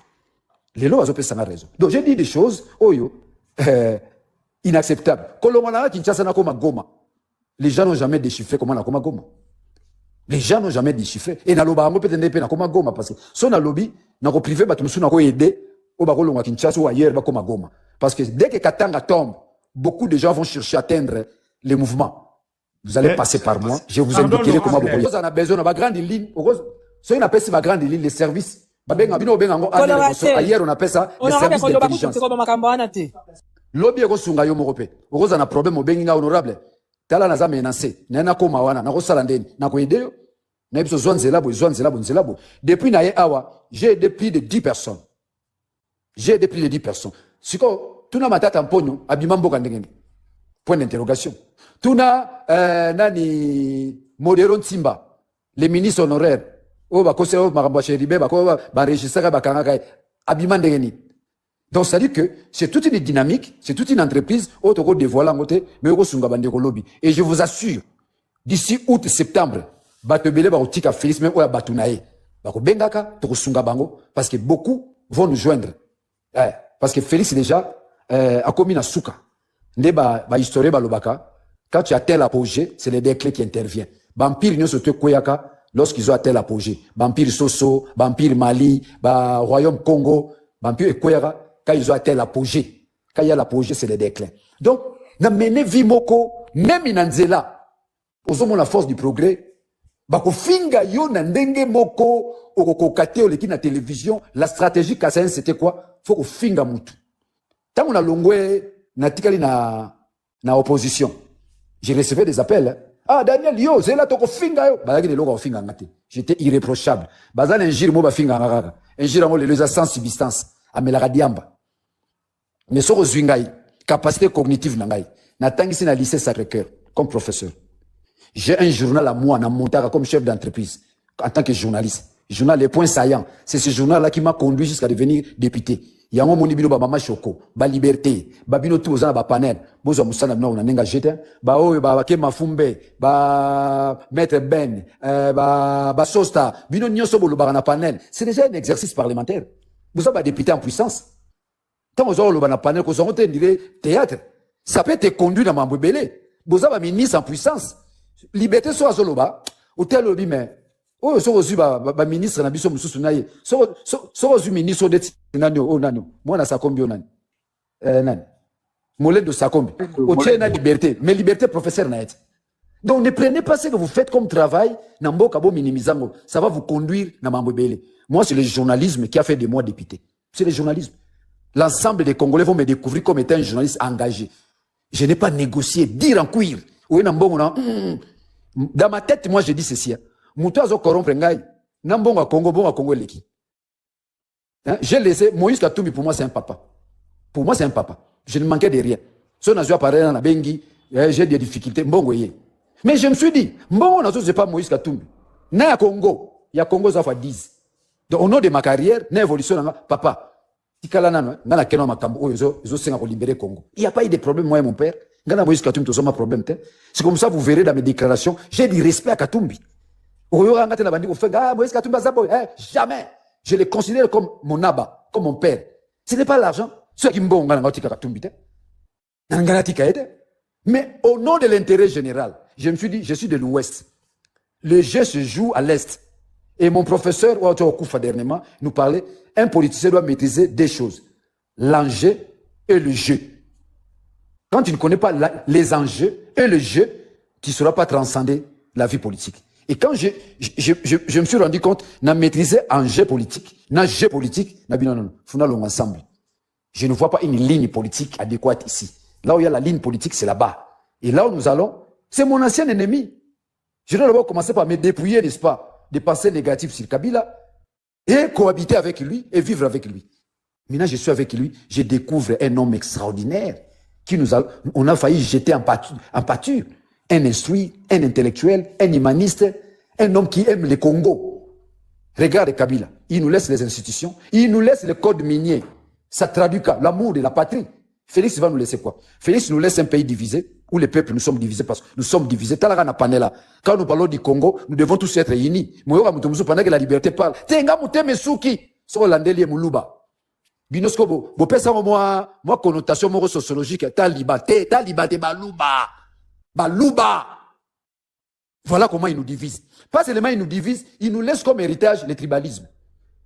Les Lobazopé, ça a raison. Donc j'ai dit des choses, inacceptables. Kolomana, Kinshasa, na Koma Goma. Les gens n'ont jamais déchiffré comment on a Koma Goma. Les gens n'ont jamais déchiffré. Et dans le bas, on peut être na koma goma parce que si on a lobby, na ko privé, tu nous na aider au bako à Kinshasa ou ailleurs, ba koma goma. Parce que dès que Katanga tombe, beaucoup de gens vont chercher à atteindre les mouvements. Vous allez passer par moi. Je vous indiquerai comment vous voyez. On a besoin de grande ligne. Si on appelle ça grande ligne, les services. Ailleurs, on appelle ça les services d'intelligence. Lobby eko sunga yo moko pe. Okoza na problème obengi honorable. Tala na za menacé. Na koma wana, na ko sala ndeni. Na ko aider yo. Na biso zwanzela bo. Depuis na ye awa, j'ai aidé plus de 10 personnes. Siko tuna matata mponyo abima mboka ndengeni. Point d'interrogation. Tuna nani Modero Ntimba, les ministres honoraires. Oh ba kose oh makambo cheribe ba ko ba registre ba kanga abima ndengeni. Donc ça dit que c'est toute une dynamique, c'est toute une entreprise auto dévoiler ngote mais ko sunga bande ko lobby. Et je vous assure, d'ici août septembre, batebele ba otika Félix même oya batunaye. Ba ko bengaka to ko sunga bango parce que beaucoup vont nous joindre. Parce que Félix déjà a commis na souka. Nde ba historien ba lobaka, quand tu as tel apogée, c'est le déclin qui intervient. Vampire nyo sote koyaka lorsqu'ils ont atteint l'apogée. Vampire Soso, Vampire Mali, Royaume Congo, Vampire Koyaka, quand ils ont atteint l'apogée. Quand il y a l'apogée, c'est le déclin. Donc, na mené Vimoko, même inanzela, osons la force du progrès, bako finga yo na ndenge moko, oko kate oleki na télévision, la stratégie Kassayen c'était quoi? Faut ko finga mutu. Tant on a longwe, na tikali na opposition. J'ai reçu des appels, hein. Ah, Daniel, yo, c'est là, toko finga yo. Balagi de logo finga ngate. J'étais irréprochable. Bazan un gire mo ba finga ngara. Un gire mo les sans substance. Amela diamba. Mais soko zwingai, capacité cognitive nangai. Na tangisi na lycée Sacré-Cœur comme professeur. J'ai un journal à moi, na montara comme chef d'entreprise en tant que journaliste. Journal Les Points Saillants. C'est ce journal-là qui m'a conduit jusqu'à devenir député. Yango moni bino ba mama Choko, ba liberté, ba bino tout za ba panel, bozo musana bino na nenga jete, ba oyo ba ke mafumbe, ba maître Ben, ba sosta, bino nyonso bolo ba na panel. C'est déjà un exercice parlementaire. Vous avez député en puissance. Tant vous avez le panel que vous avez théâtre, ça peut te conduire dans mambo belé. Vous avez ministre en puissance. Liberté soit zoloba, hôtel lobby mais oh, so ozu ba ministre na biso mususu na ye. So ozu ministre de nani o nani. Moi na Sakombi o nani. Nani. Mollet de Sakombi. O na liberté, mais liberté professeur na et. Donc ne prenez pas ce que vous faites comme travail na mboka bo minimizango. Ça va vous conduire na mambo belé. Moi c'est le journalisme qui a fait de moi député. C'est le journalisme. L'ensemble des Congolais vont me découvrir comme étant un journaliste engagé. Je n'ai pas négocié, dire en cuir. Oui, dans ma tête, moi je dis ceci. Moutou azo corrompre ngai. Nambonga Congo leki. J'ai laissé Moïse Katumbi, pour moi c'est un papa. Pour moi c'est un papa. Je ne manquais de rien. Si on a joué à parler dans la Bengi, j'ai des difficultés. Mais je me suis dit, Mbongo nazo c'est pas Moïse Katumbi. Na Congo, il y a Congo ça fait 10. Donc au nom de ma carrière, na évolution papa. Tikala nana na keno makambo oyo zo senga ko libérer Congo. Il y a pas eu de problème moi et mon père. Ngana Moïse Katumbi to soma problème te. C'est comme ça vous verrez dans mes déclarations, j'ai du respect à Katumbi. Jamais. Je le considère comme mon aba, comme mon père. Ce n'est pas l'argent. Mais au nom de l'intérêt général, je me suis dit, je suis de l'Ouest. Le jeu se joue à l'Est. Et mon professeur, Ouattara Koufa dernièrement, nous parlait, un politicien doit maîtriser deux choses. L'enjeu et le jeu. Quand tu ne connais pas les enjeux et le jeu, tu ne sauras pas transcender la vie politique. Et quand je me suis rendu compte, n'a maîtrisé un jeu politique, n'a jeu politique, n'a bien non, faut ensemble. Je ne vois pas une ligne politique adéquate ici. Là où il y a la ligne politique, c'est là-bas. Et là où nous allons, c'est mon ancien ennemi. Je dois d'abord commencer par me dépouiller, n'est-ce pas, des pensées négatives sur Kabila et cohabiter avec lui et vivre avec lui. Maintenant, je suis avec lui, je découvre un homme extraordinaire qui on a failli jeter en pâture. Un instruit, un intellectuel, un humaniste, un homme qui aime le Congo. Regarde Kabila, il nous laisse les institutions, il nous laisse le code minier. Ça traduit l'amour de la patrie. Félix va nous laisser quoi? Félix nous laisse un pays divisé, où les peuples nous sommes divisés parce que nous sommes divisés. Quand nous parlons du Congo, nous devons tous être unis. Pendant que la liberté parle, Tenga Muteme Suki, so landeli muluba. Binosko bo pesa moi connotation sociologique, ta liberté baluba. Baluba. Voilà comment ils nous divisent. Pas seulement ils nous divisent, ils nous laissent comme héritage le tribalisme.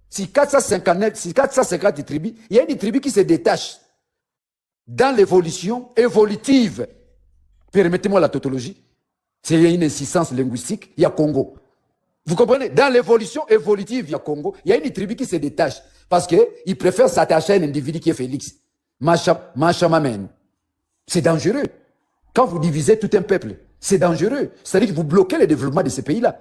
Si 450 tribus, il y a une tribu qui se détache dans l'évolution évolutive. Permettez-moi la tautologie. C'est une insistance linguistique, il y a Congo. Vous comprenez? Dans l'évolution évolutive, il y a Congo. Il y a une tribu qui se détache parce qu'ils préfèrent s'attacher à un individu qui est Félix. Machamamen. C'est dangereux. Quand vous divisez tout un peuple, c'est dangereux. C'est-à-dire que vous bloquez le développement de ces pays-là.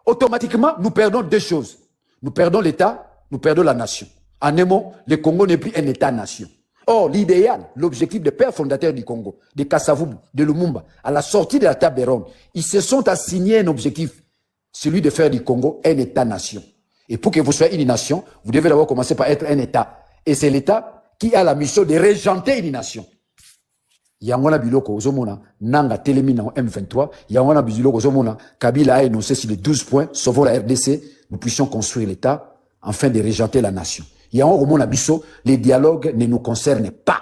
Automatiquement, nous perdons deux choses. Nous perdons l'État, nous perdons la nation. En un mot, le Congo n'est plus un État-nation. Or, l'idéal, l'objectif des pères fondateurs du Congo, de Kasavubu, de Lumumba, à la sortie de la table ronde, ils se sont assignés un objectif, celui de faire du Congo un État-nation. Et pour que vous soyez une nation, vous devez d'abord commencer par être un État. Et c'est l'État qui a la mission de régenter une nation. Yangwana biloko ozomona nanga telemina en M23, Yangwana biloko ozomona Kabila a énoncé sur les 12 points sauvant la RDC, nous puissions construire l'État afin de régenter la nation. Yangwana biso, les dialogues ne nous concernent pas.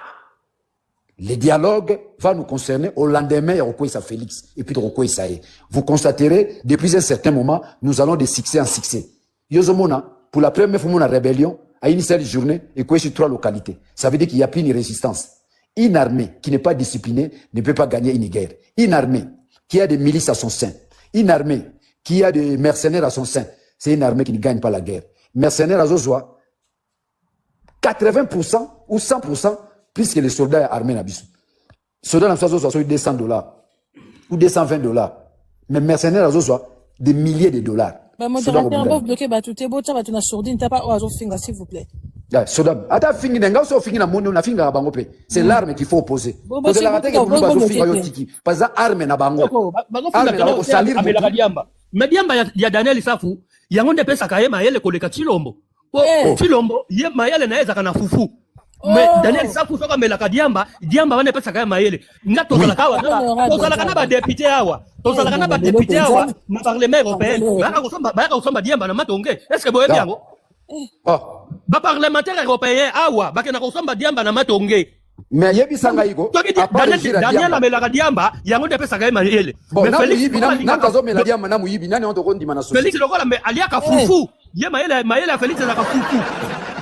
Les dialogues vont nous concerner au lendemain de Rokoïsa Félix et puis de Rokoïsa. Vous constaterez, depuis un certain moment, nous allons de succès en succès. Yozomona, pour la première fois, la rébellion, à une seule journée, et quoi sur 3 localités. Ça veut dire qu'il n'y a plus une résistance. Une armée qui n'est pas disciplinée ne peut pas gagner une guerre. Une armée qui a des milices à son sein, une armée qui a des mercenaires à son sein, c'est une armée qui ne gagne pas la guerre. Mercenaires à Zozwa, 80% ou 100% plus que les soldats armés n'abissent. Soldats à Zozwa sont $200 ou $220. Mais mercenaires à Zozwa, des milliers de dollars. Modérateur, vous bloquez Batouté, Bota, Batuna Sourdine, t'as pas Oazo Finga, s'il vous plaît. C'est l'arme qu'il faut opposer. Mais Diamba ya Daniel Safu, yango nde pesa kaye mayele koleka Chilombo. Chilombo ye mayele na ezaka na fufu. Mais Daniel Safu soka melaka Diamba wane pesa kaye mayele. Nga tozala kana ba député awa. Tozala kana ba député awa na parlement européen. Baka kosomba Diamba na matonge. Est-ce que boye biango? Ba parlementaire européen awa bakena kosomba Diamba na matonge. Mais yebi sanga iko Daniel amelaka Diamba yango nde pesa kaye mayele. Mais Félix nakazo mela Diamba na muyibi nani onto kondima na société. Félix lokola me aliaka fufu. Ye mayele ya Félix na fufu.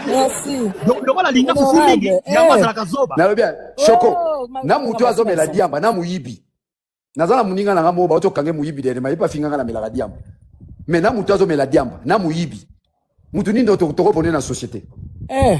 Merci. Lokola linga fufu mingi yango za kazoba. Na bien Choko na mutu azo mela Diamba na muyibi. Nazala muninga na ngamo ba otokange muyibi de ma yepa finga na mela Diamba. Mais na mutu azo mela Diamba na muyibi. Mutu nindo to pone na société.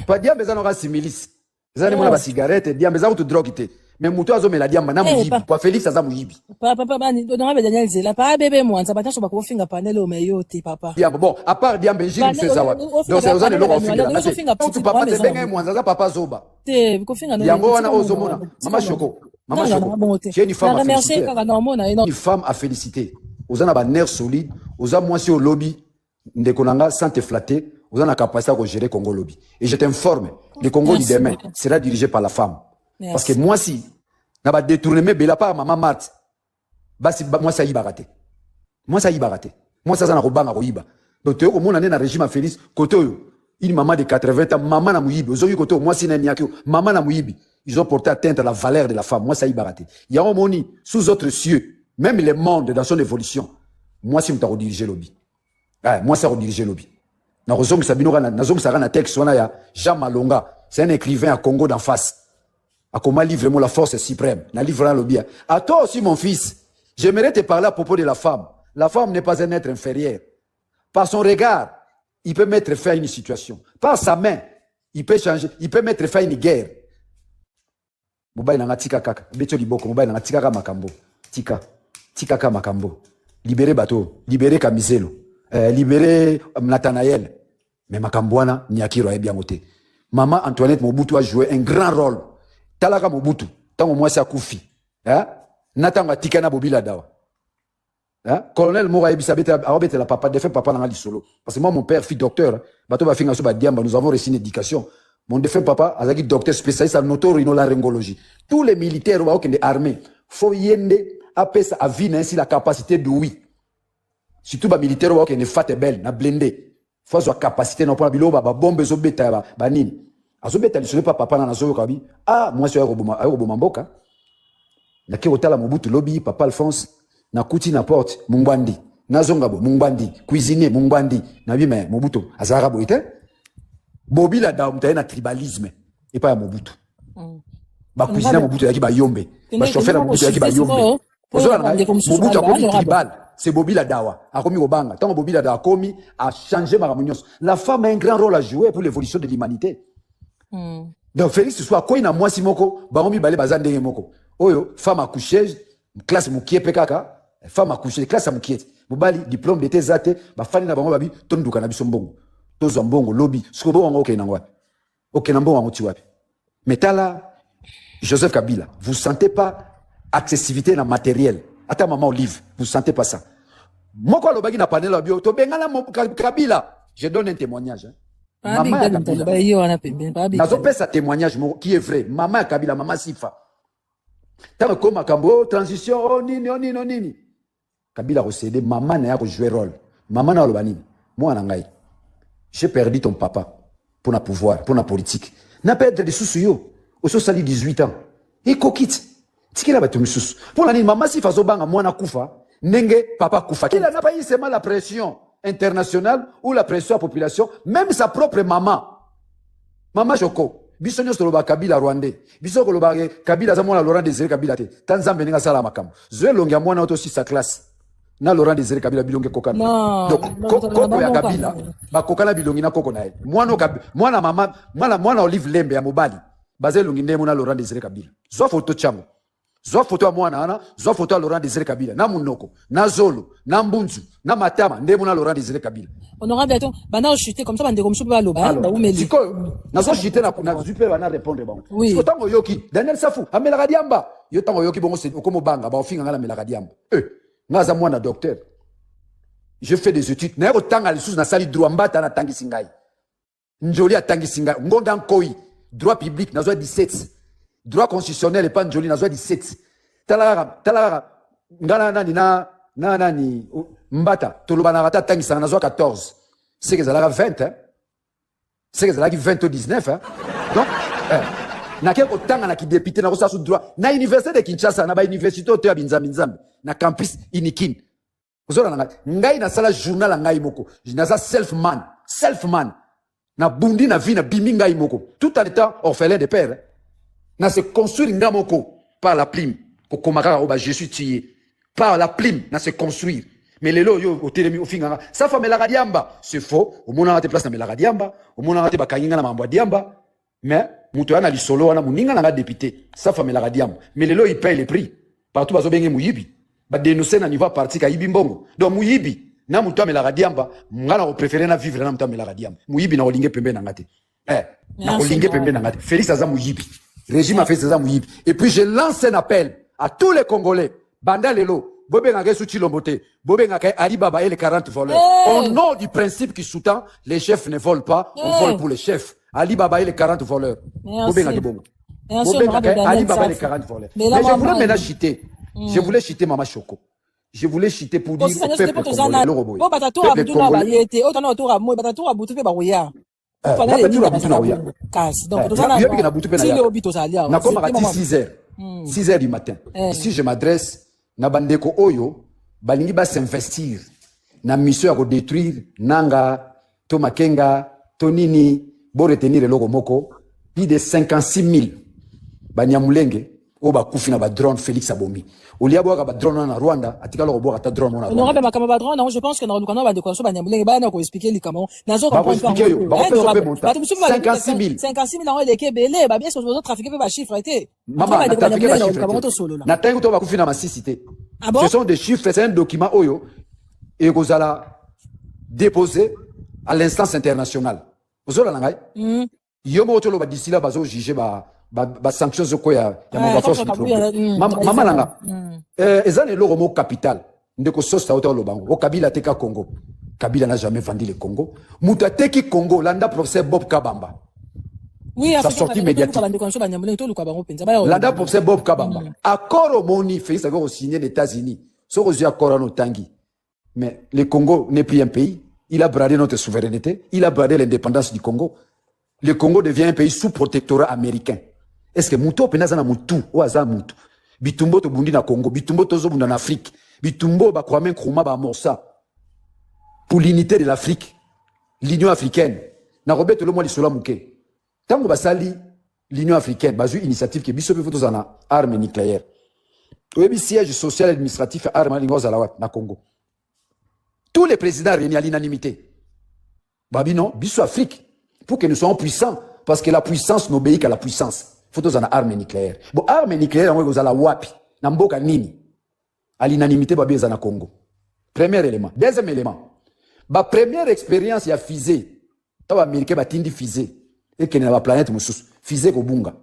Pa Diamba za no ka similis. Zane mona ba cigarette Diamba za to drogue te. Mais mutu azo mela Diamba na muyibi. Kwa Félix aza muyibi. Papa bani donga Daniel Zela pa bébé moi ça batasho ba ko finga panel o meyote papa. Diamba bon à part Diamba Jiri Fezawa. Donc c'est ozane lo finga. Tu papa te benga moi za papa zoba. Te ko finga no. Yango wana ozomona. Mama Choko. Maman Choko. J'ai une femme à féliciter. Une femme à féliciter. Ozana ba nerf solide, oza mwasi au lobby. Ndekonanga sans te flatter, vous avez la capacité de gérer Congo Lobby. Et je t'informe, le Congo de demain sera dirigé par la femme. Merci. Parce que moi, si, n'a pas détourné, mais la part maman Marthe, moi, ça y va rater. Moi, ça y va rater. Moi, ça, ça n'a pas raté. Donc, tu es au monde, on est dans le régime à Félix, côté, une maman de 80 ans, maman n'a mouibi. Ils ont eu côté, moi, si n'a pas maman n'a mouibi. Ils ont porté atteinte à la valeur de la femme. Moi, ça y va rater. Il y a un monde, sous autres cieux, même le monde dans son évolution. Moi, si, on t'a redirigé Lobby. Moi, ça redirige lobby. Nazong Sarana texte, on a Jean Malonga. C'est un écrivain à Congo d'en face. À comment livre la force suprême. Na livre un lobby. À toi aussi, mon fils. J'aimerais te parler à propos de la femme. La femme n'est pas un être inférieur. Par son regard, il peut mettre fin à une situation. Par sa main, il peut changer, il peut mettre fin à une guerre. Moubaï n'a tika kaka. Betio liboko, moubaï n'a tika makambo. Tika ka makambo. Libérer bateau, libérer Kamizelo. Libérer Nathanaël. Mais Makambouana, Nyakiro est bien noté. Maman Antoinette Mobutu a joué un grand rôle. Talaka Mobutu, tant moi c'est Koufi. Nathan Tikana Bobila Dawa. Colonel Moura Ebisabete a la papa, défunt papa dans solo. Parce que moi, mon père, fils docteur, bateau va finir sur Diamba, nous avons reçu une éducation. Mon défunt papa, a dit docteur spécialiste en otorhinolaryngologie. Tous les militaires ou des armées, faut yende, apesa à vie, ainsi la capacité de oui. Surtout les militaires qui ne font belle, na blindé. Faut avoir capacité non pas bilo ba bombe zo beta ba nini. Azo beta li pas papa na zo kabi. Ah moi c'est Roboma mboka. Na ki otala Mobutu lobby papa Alphonse na kuti na porte Mungbandi nazongabo Mungbandi cuisinier Mungbandi na bima Mobutu azara boite bobila da mutaye na tribalisme et pas ya Mobutu ba cuisinier Mobutu yaki ba yombe ba chauffeur Mobutu yaki ba yombe Mobutu akomi tribal c'est Bobila Dawa akomi obanga tant Bobila Dawa akomi a changé maramunios. La femme a un grand rôle à jouer pour l'évolution de l'humanité. Donc Félix soit quoi na moi simoko baromi balé bazande moko oyo femme accoucheuse classe mukie pekaka femme accoucheuse classe mukie mobali diplôme de tes athées ba fani na bango babi tonduka na biso mbongo tozo mbongo lobby sikobo wango okena ngwa okena mbongo wango ti wapi. Mais tala Joseph Kabila, vous sentez pas accessibilité na matériel. Attends maman Olive, vous sentez pas ça. Moko lobaki na panel bio to bengala Kabila, je donne un témoignage. Maman Kabila. Nazo pesa témoignage qui est vrai. Maman Kabila, maman Sifa. Tant que makambo transition oh nini. Kabila recédé maman na ya jouer rôle. Maman na lobani. Moi nangai. J'ai perdu ton papa pour na pouvoir, pour na politique. Na perdre des sous yo. Au sali 18 ans. Et kokite. Tikela ba tumisus. Pour la maman Sifa zo banga mwana kufa. Nenge papa kufa. Il n'a pas eu seulement la pression internationale ou la pression à la population, même sa propre maman. Maman Joko, biso nyos loba Kabila Rwandais. Biso loba Kabila za mwana Laurent Désiré Kabila te. Tanzambe ninga sala makam. Zoe longia mwana auto si sa classe. Na Laurent Désiré Kabila bilonge kokana. Donc koko ya Kabila, ba kokana bilongi na koko na ye. Mwana mama, mwana Olive Lembe ya mobali. Baze longi ndemo na Laurent Désiré Kabila. Zo photo chango. Zwa photo ya mwana ana, zwa photo ya Laurent Désiré Kabila, na Munoko, na Zolo, na Mbunzu, na Matama, ndemo na Laurent Désiré Kabila. Honorable Aton, bana chuter comme ça bande comme choupa loba, ba umeli. Siko, na zo chuter na zupe bana répondre bon. Oui. Siko tango yoki, Daniel Safou, amela kadiamba. Yo tango yoki bongo c'est okomo banga, ba ofinga ngala mela kadiamba. Ngaza mwana docteur. Je fais des études, na yo tanga lisusu na sali droit mbata na tangi singai. Njoli atangi singai, ngonda nkoi, droit public na zo 17. Droit constitutionnel et pas njoli na zo 17. Talara ngana nani mbata tolobana rata tangisa na zo 14. C'est que ça la 20 hein. C'est que ça la 20 ou 19 hein. Donc na keko tanga na ki député na ko sous droit na université de Kinshasa na ba université to ya Binzambi na campus Inikin. Ozora na ngai na sala journal ngai moko. Na za self man na bundi na vie na bimi ngai moko. Tout en étant orphelin de père. Na se construire ngamoko par la plume ko komaka oba je suis tué par la plume na se construire mais lelo yo otelemi ofinga ça fa melaka diamba c'est faux au mona te place na melaka diamba au mona te bakayinga na mambo diamba mais muto yana lisolo wana muninga na député ça fa melaka diamba mais lelo il paye le prix partout bazo benge muyibi ba dénoncer na niveau parti ka yibi mbongo donc muyibi na muto amelaka diamba ngana ko préférer na vivre na muto amelaka diamba muyibi na olinge pembe na ngate na olinge pembe na ngate Félix aza muyibi. Régime a fait ses amours. Et puis je lance un appel à tous les Congolais. Banda Lelo, Bobé Ngake Souchilombote, Bobé Ngake Ali Baba et les 40 voleurs. Au nom du principe qui sous-tend, les chefs ne volent pas, on vole pour les chefs. Ali Baba et les 40 voleurs. Bobé Ngake Bongo. Bobé Ngake Ali Baba et les 40 voleurs. Mais je voulais maintenant chiter. Je voulais chiter Mama Choko. Je voulais chiter pour dire au peuple congolais, le robot. Peuple congolais. Six heures du matin. Ici, je m'adresse na bandeko oyo balingi ba s'investir na mission à détruire nanga to makenga to nini bo retenir le moko plus de 56 000 banyamulenge o ba kufi na ba drone Félix Abomi olia boka ba drone na Rwanda atika lo boka ta drone na Rwanda. On makama ba drone non je pense que na lukana ba de quoi so banyamulenge ba na ko expliquer likamo nazo comprendre pas 56 000 na ole kebele ba bien sûr vous trafiquer ba chiffre été maman na trafiquer ba chiffre na tango to ba kufi na masisité. Ce sont des chiffres, c'est un document oyo et vous allez déposer à l'instance internationale. Vous allez l'engager. Yomo tolo ba d'ici là bazo juger ba sanctions zo koya ya ma force maman langa ezane lo romo capital ndeko sosta auto lo bango o Kabila teka Congo. Kabila n'a jamais vendu le Congo. Muta teki Congo landa professeur Bob Kabamba. Oui, ça sorti médiatique. Landa professeur Bob Kabamba. Accord au Moni fait ça va signer les États-Unis. So reçu accord en Tangi. Mais le Congo n'est plus un pays. Il a bradé notre souveraineté. Il a bradé l'indépendance du Congo. Le Congo devient un pays sous protectorat américain. Est-ce que Mouto Penaza na Moutou ou Aza Moutou? Bitumbo to bundi na Congo, Bitumbo to zo bunda na Afrique. Bitumbo ba Kwame Nkrumah ba morsa pour l'unité de l'Afrique, l'Union africaine. Na Robert le moi lisola muke. Tango basali l'Union africaine, bazu initiative qui biso pe photos ana armes nucléaires. Oyebi siège social et administratif armes lingoza la na Congo. Tous les présidents réunis à l'unanimité. Babi non, biso Afrique pour que nous soyons puissants parce que la puissance n'obéit qu'à la puissance. Photos ana armes nucléaires. Bon armes nucléaires on goza la wapi na mboka nini. À l'unanimité babi za na Congo. Premier élément. Deuxième élément. Ma première expérience, il y a fusée. Les Américains ont tindi fusée. Et qu'il y a la planète, fusée au Bunga.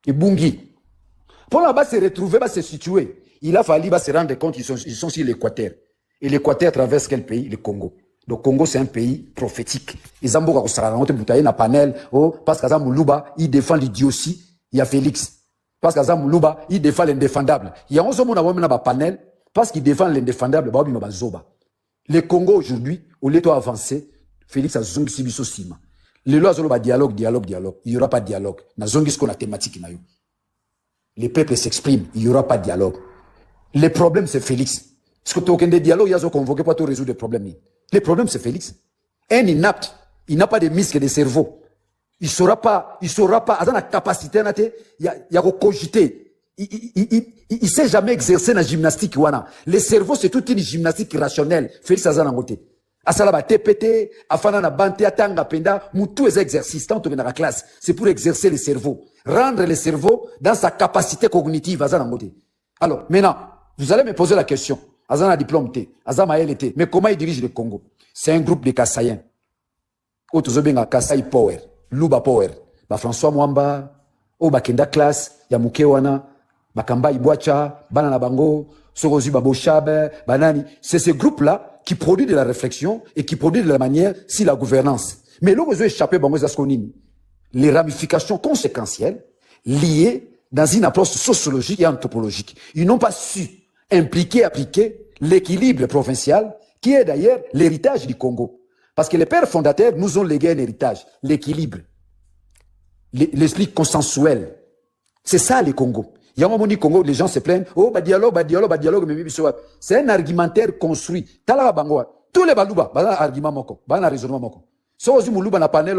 Et Bungi. Pour là-bas se retrouver, se situer, il a fallu se rendre compte qu'ils sont sur l'Équateur. Et l'Équateur traverse quel pays? Le Congo. Le Congo, c'est un pays prophétique. Ils ont beaucoup de panel. Parce qu'à Moulouba, il défend l'idiotie. Il y a Félix. Parce qu'à Moulouba, il défend l'indéfendable. Il y a un panel. Parce qu'il défend l'indéfendable. Le Congo aujourd'hui, au lieu d'avancer, Félix a zongi sibiso sima. Le loi zolo ba dialogue. Il n'y aura pas de dialogue. Na zongi ce qu'on a thématique na yo. Les peuples s'expriment, il n'y aura pas de dialogue. Le problème c'est Félix. Parce que tu as aucun dialogue, il y a convoqué pour te résoudre les problèmes. Le problème c'est Félix. Un inapte, il n'a pas de muscles de cerveau. Il saura pas, il a la capacité, il y a cogiter. Il sait jamais exercer la gymnastique wana. Le cerveau c'est toute une gymnastique rationnelle. Félix Azana ngote. Asala ba TPT, afana na bante atanga penda, mutu les exercices tant dans la classe, c'est pour exercer le cerveau, rendre le cerveau dans sa capacité cognitive Azana ngote. Alors, maintenant, vous allez me poser la question. Azana diplôme T, Azama LT, mais comment il dirige le Congo? C'est un groupe de Kassaïens. Otozobenga Kassai Power, Luba Power, ba François Mwamba, o ba Kenda classe, ya Mukewana, Bakamba Ibwacha, Banana Bango, Sorozu Baboshabe, Banani. C'est ce groupe-là qui produit de la réflexion et qui produit de la manière si la gouvernance. Mais là, vous avez échappé, les ramifications conséquentielles liées dans une approche sociologique et anthropologique. Ils n'ont pas su appliquer l'équilibre provincial qui est d'ailleurs l'héritage du Congo. Parce que les pères fondateurs nous ont légué un héritage, l'équilibre, l'esprit consensuel. C'est ça le Congo. Il y a un moment où Congo, les gens se plaignent, oh, dialogue, mais c'est un argumentaire construit. Tous les balouba, argument moko, raisonnement moko. Sozi muluba na panel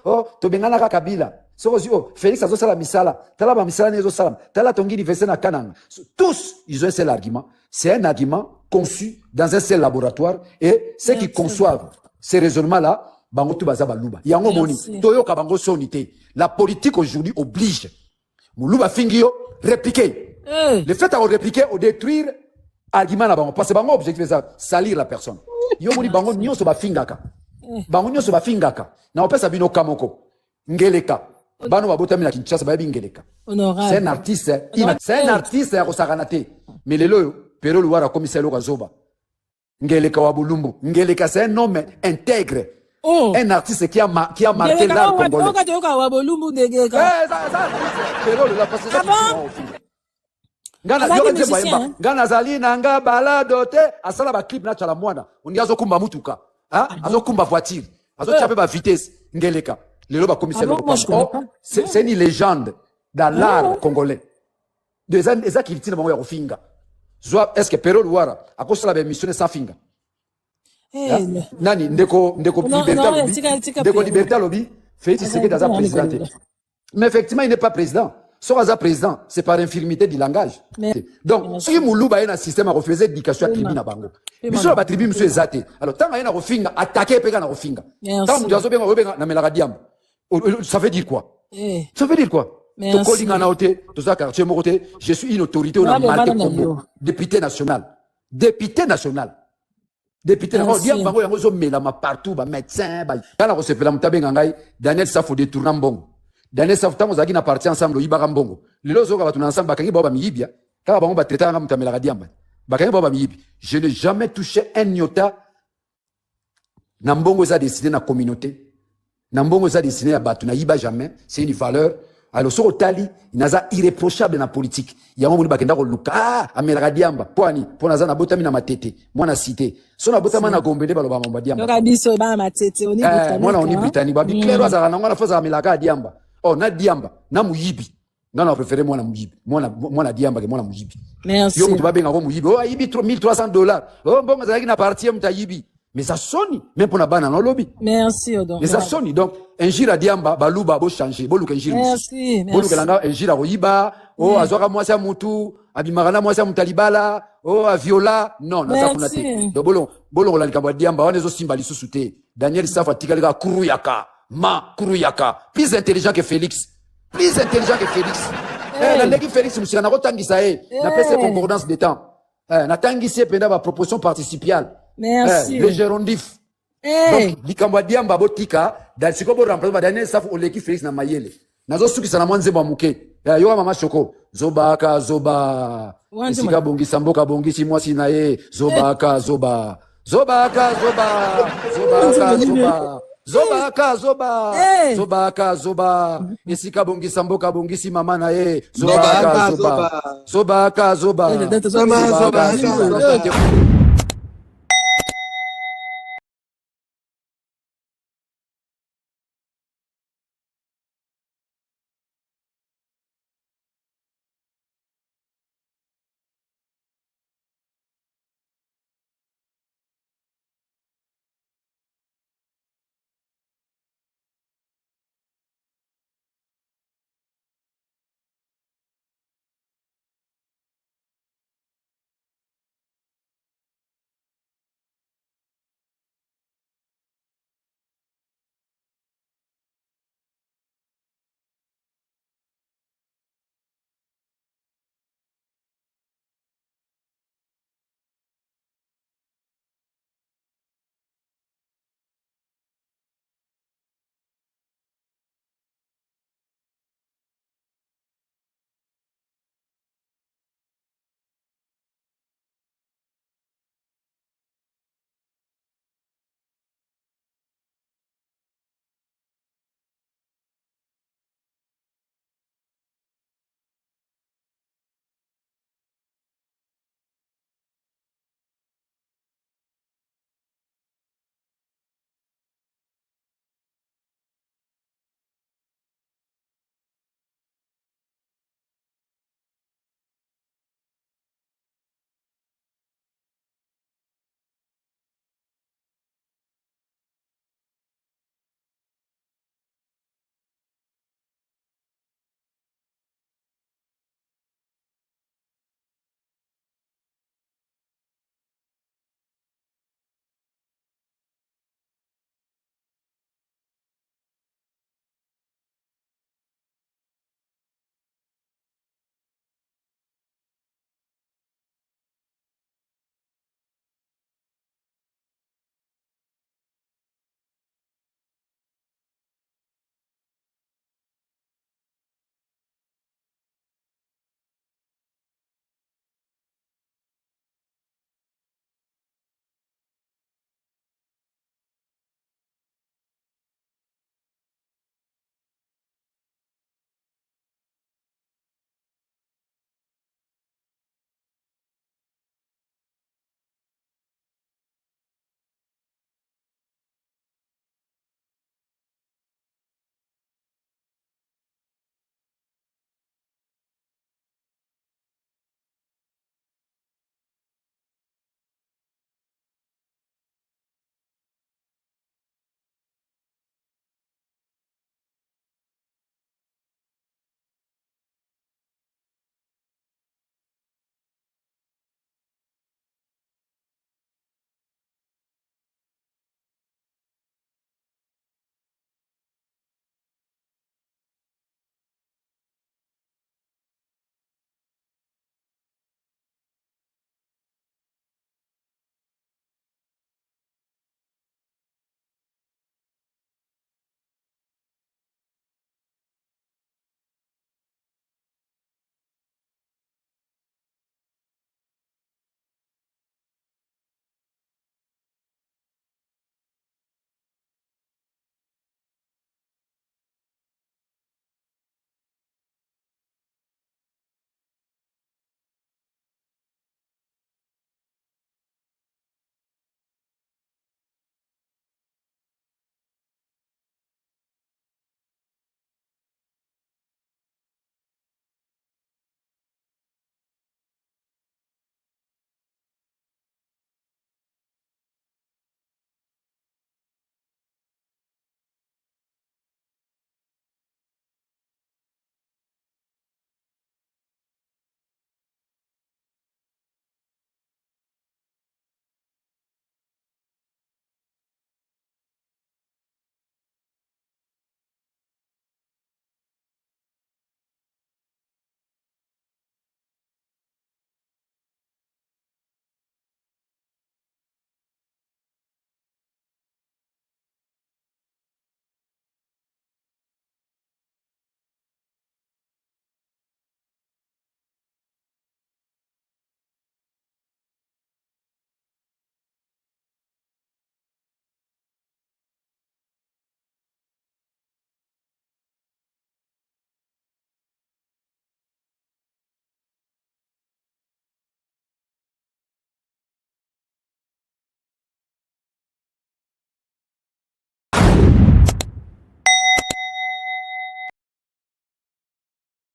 oh, to bengana ka Kabila. Sozi oh, Félix azo sala misala, tala ba misala nezo salam, tala tongi diverser na Kananga. Tous, ils ont un seul argument. C'est un argument conçu dans un seul laboratoire et ceux qui conçoivent ces raisonnements-là, bango tu baza baluba. Yango moni, toyo ka bango sonité. La politique aujourd'hui oblige muluba fingio répliquer. Le fait d'avoir répliqué ou détruire argument na bango parce que bango objectif c'est salir la personne. Yo moni bango nyonso ba fingaka. Bango nyonso ba fingaka. Na opesa bino kamoko. Ngeleka. Bano babotami na Kinshasa ba bingeleka. C'est un artiste, c'est un artiste ya kosakanate. Mais lelo pero luara commissaire Lokazoba. Ngeleka wa Bulumbu. Ngeleka c'est un homme intègre. Oh. Un artiste qui a marqué l'art congolais. Ngana zali nanga balado te asala ba clip na chala mwana undi azokumba mutuka azokumba voiture azochape ba vitesse ngeleka lelo ba commissaire c'est une légende dans l'art congolais des eza kiltina bango ya kofinga zwa est-ce que Pero Luara akosala ba émission sans finga nani ndeko liberté lobby fait c'est que dans un président mais effectivement il n'est pas président. Soit président, c'est par infirmité du langage. Donc, si Moulouba est un système à refuser l'éducation à tribu na bango. Monsieur la tribu monsieur Zate. Alors, tant qu'il y a refinga, attaquer pega na refinga. Tant que vous avez na melara diam. Ça veut dire quoi? Ça veut dire quoi? To calling en auté, to ça quartier moroté, je suis une autorité au Malte Congo. Député national. Député national. Député national. Diam bango yango zo melama partout ba médecin ba. Kana ko sepela mutabenga ngai Daniel Safo de Tournambongo. Daniel Saftan ozaki na parti ensemble yibaka mbongo lelo zoka batuna ensemble bakangi baba miyibia kaka bango batreta nga mutamela kadiamba bakangi baba miyibi. Je n'ai jamais touché un iota na mbongo za destiné na communauté na mbongo za destiné ya batu na yiba jamais. C'est une valeur. Alors so otali inaza irréprochable na politique yango moni bakenda ko luka amela kadiamba poani pona za na botami na matete mwana cité so na botama na gombele baloba mamba diamba yoka biso ba matete oni bitani mwana oni bitani ba biklero za na ngwana foza amela kadiamba. Oh, na diamba, na muyibi. Non, non, préférez moi la mujibi. Moi la diamba que moi la mujibi. Merci. Yo, tu vas bien avoir mujibi. Oh, yibi $1,300. Oh, bon, ça n'a pas parti, m'ta yibi. Mais ça sonne, même pour la banane dans le lobby. Merci, Odon. Mais ça sonne. Donc, un gira diamba, balouba, bo changer. Bo luka njiri. Merci, Bo luka langa, un gira royiba. Oh, azora moi sa mutu. Abimarana moi sa mutalibala. Oh, a viola. Non, non, ça pour te. Donc, bolon, la likamba diamba, on est aussi symbali sous-souté. Daniel Safa, tikalika, kuruyaka. Kuruyaka. Plus intelligent que Félix. Plus intelligent que Félix. La negi Félix, monsieur, n'a pas tangisa, n'a pas cette concordance de temps. N'a tangisa, pendant ma proposition participiale. Merci. Le gérondif. Donc, likamba diamba botika, dans ce qu'on peut remplacer, Daniel Safa, ou l'équipe Félix na mayele. Nazo suki sana mwanze mwa muke. Yo mama Shoko. Zobaka, zoba. Esika bongi samboka bongi si mwasi na ye. Zobaka, zoba. Zobaka, zoba. Zobaka, zoba. Zobaka, zoba. Zobaka, zoba. Esika bongi samboka bongi si mama na ye. Zobaka, zoba. Zobaka, zoba. Zobaka, zoba.